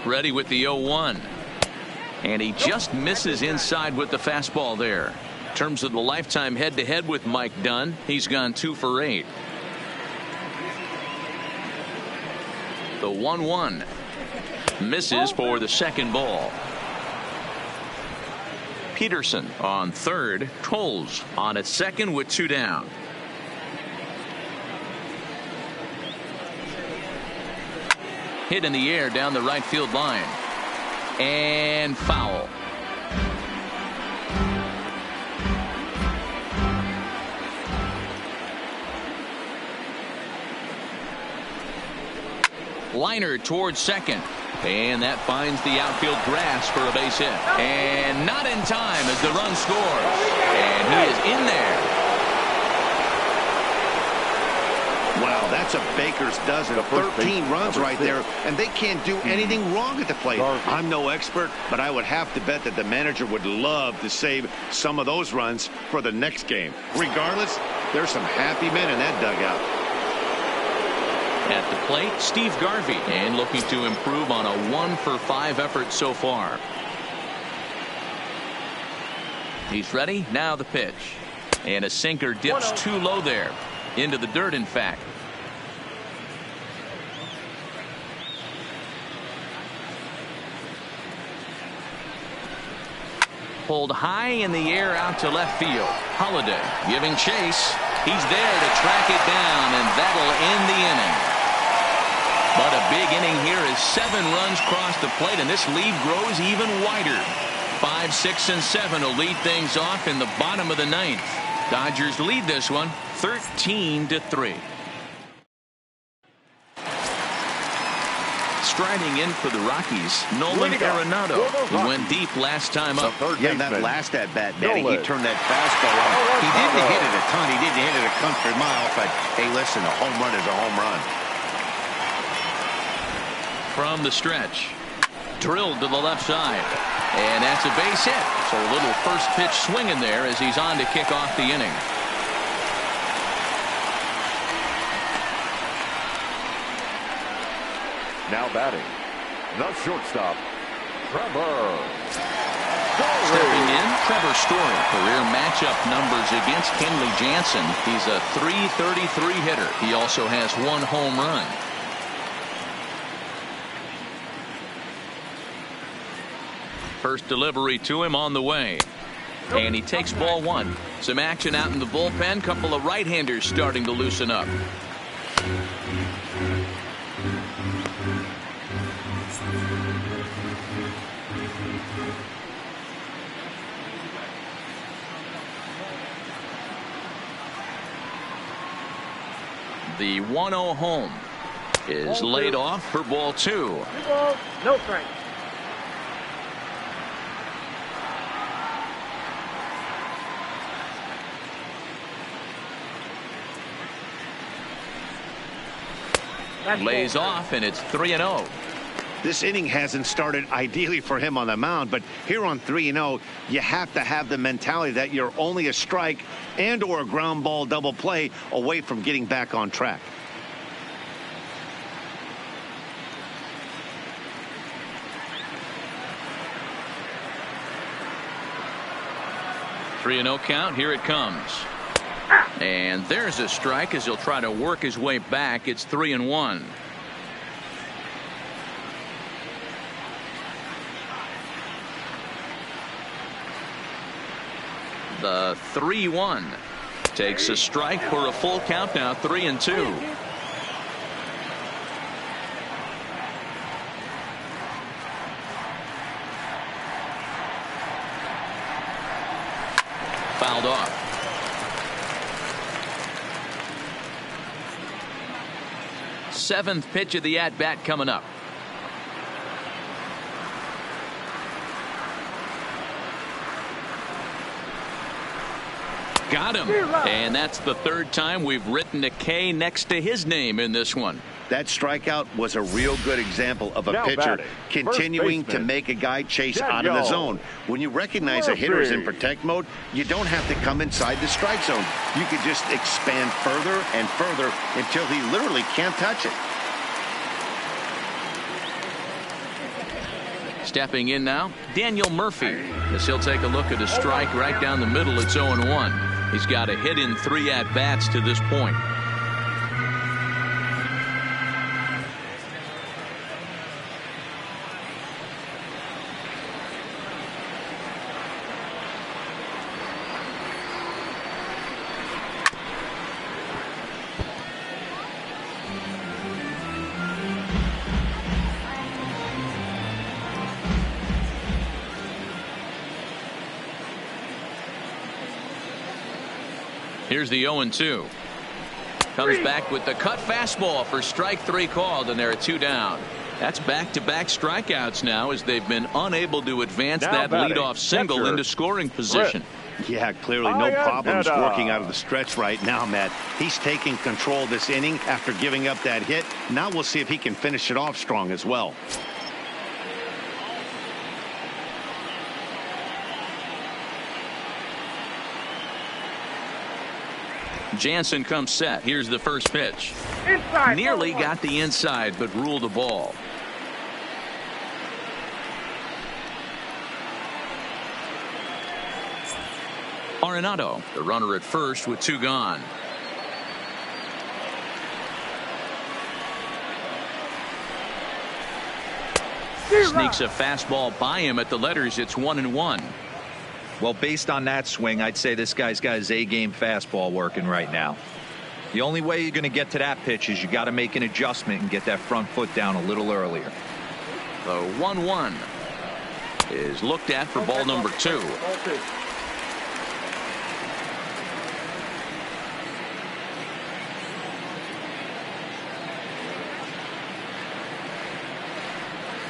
Ready with the 0-1. And he just misses inside with the fastball there. In terms of the lifetime head-to-head with Mike Dunn, he's gone 2 for 8. The 1-1. Misses for the second ball. Peterson on third. Coles on at second with 2 down. Hit in the air down the right field line. And foul. Liner towards second. And that finds the outfield grass for a base hit. And not in time as the run scores. And he is in there. Wow, that's a baker's dozen. 13 runs right there, and they can't do anything wrong at the plate. I'm no expert, but I would have to bet that the manager would love to save some of those runs for the next game. Regardless, there's some happy men in that dugout. At the plate, Steve Garvey, and looking to improve on a 1-for-5 effort so far. He's ready. Now the pitch. And a sinker dips too low there. Into the dirt, in fact. Pulled high in the air out to left field. Holiday giving chase. He's there to track it down, and that'll end the inning. But a big inning here as 7 runs cross the plate, and this lead grows even wider. 5, 6, and 7 will lead things off in the bottom of the 9th. Dodgers lead this one 13-3. Striding in for the Rockies, Nolan Arenado, who went deep last time up. Yeah, that last at bat, Danny, he turned that fastball on. He didn't hit it a ton. He didn't hit it a country mile, but hey, listen, a home run is a home run. From the stretch, drilled to the left side, and that's a base hit. So a little first pitch swing in there as he's on to kick off the inning. Now batting, the shortstop, Trevor. Stepping in, Trevor Story. Career matchup numbers against Kenley Jansen. He's a .333 hitter. He also has 1 home run. First delivery to him on the way. And he takes ball 1. Some action out in the bullpen. Couple of right-handers starting to loosen up. The 1-0 home is laid off for ball 2. 2 balls, no strike. Lays off, and it's 3-0. This inning hasn't started ideally for him on the mound, but here on 3-0, you have to have the mentality that you're only a strike and or a ground ball double play away from getting back on track. Three 3-0 count. Here it comes. And there's a strike as he'll try to work his way back. It's 3-1. The 3-1 takes a strike for a full count now. 3-2. Fouled off. Seventh pitch of the at-bat coming up. Got him. And that's the third time we've written a K next to his name in this one. That strikeout was a real good example of a Now pitcher batting, continuing to make a guy chase out of the zone. When you recognize a hitter is in protect mode, you don't have to come inside the strike zone. You could just expand further and further until he literally can't touch it. Stepping in now, Daniel Murphy, as he'll take a look at a strike right down the middle. It's 0-1. He's got a hit in 3 at-bats to this point. Here's the 0-2. Comes back with the cut fastball for strike 3 called, and there are 2 down. That's back-to-back strikeouts now as they've been unable to advance that leadoff single into scoring position. Yeah, clearly no problems working out of the stretch right now, Matt. He's taking control of this inning after giving up that hit. Now we'll see if he can finish it off strong as well. Jansen comes set. Here's the first pitch. Inside. Nearly got the inside, but ruled the ball. Arenado, the runner at first with 2 gone. Sneaks a fastball by him at the letters. It's 1-1. Well, based on that swing, I'd say this guy's got his A-game fastball working right now. The only way you're going to get to that pitch is you got to make an adjustment and get that front foot down a little earlier. The 1-1 is looked at for ball number 2.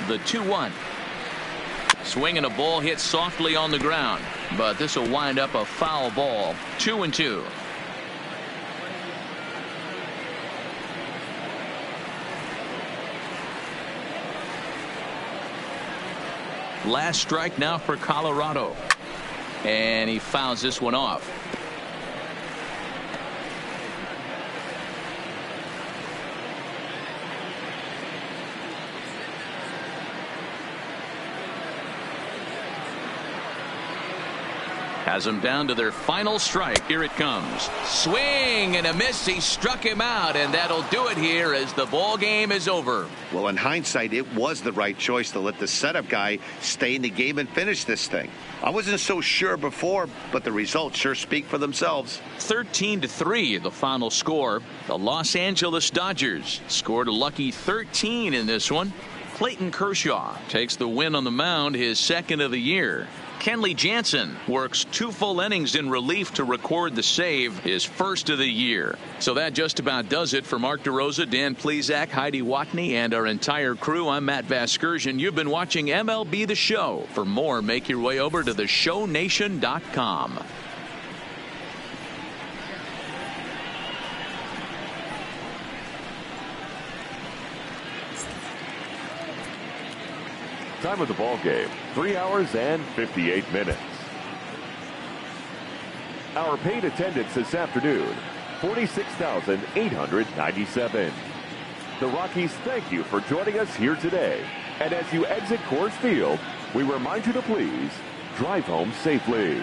The 2-1. Swing and a ball hit softly on the ground, but this will wind up a foul ball. 2-2. Last strike now for Colorado, and he fouls this one off. Has them down to their final strike. Here it comes. Swing and a miss. He struck him out, and that'll do it here as the ball game is over. Well, in hindsight, it was the right choice to let the setup guy stay in the game and finish this thing. I wasn't so sure before, but the results sure speak for themselves. 13-3, the final score. The Los Angeles Dodgers scored a lucky 13 in this one. Clayton Kershaw takes the win on the mound, his second of the year. Kenley Jansen works 2 full innings in relief to record the save, his first of the year. So that just about does it for Mark DeRosa, Dan Plesac, Heidi Watney, and our entire crew. I'm Matt Vasgersian. You've been watching MLB The Show. For more, make your way over to theshownation.com. Time of the ball game, 3 hours and 58 minutes. Our paid attendance this afternoon, 46,897. The Rockies thank you for joining us here today. And as you exit Coors Field, we remind you to please drive home safely.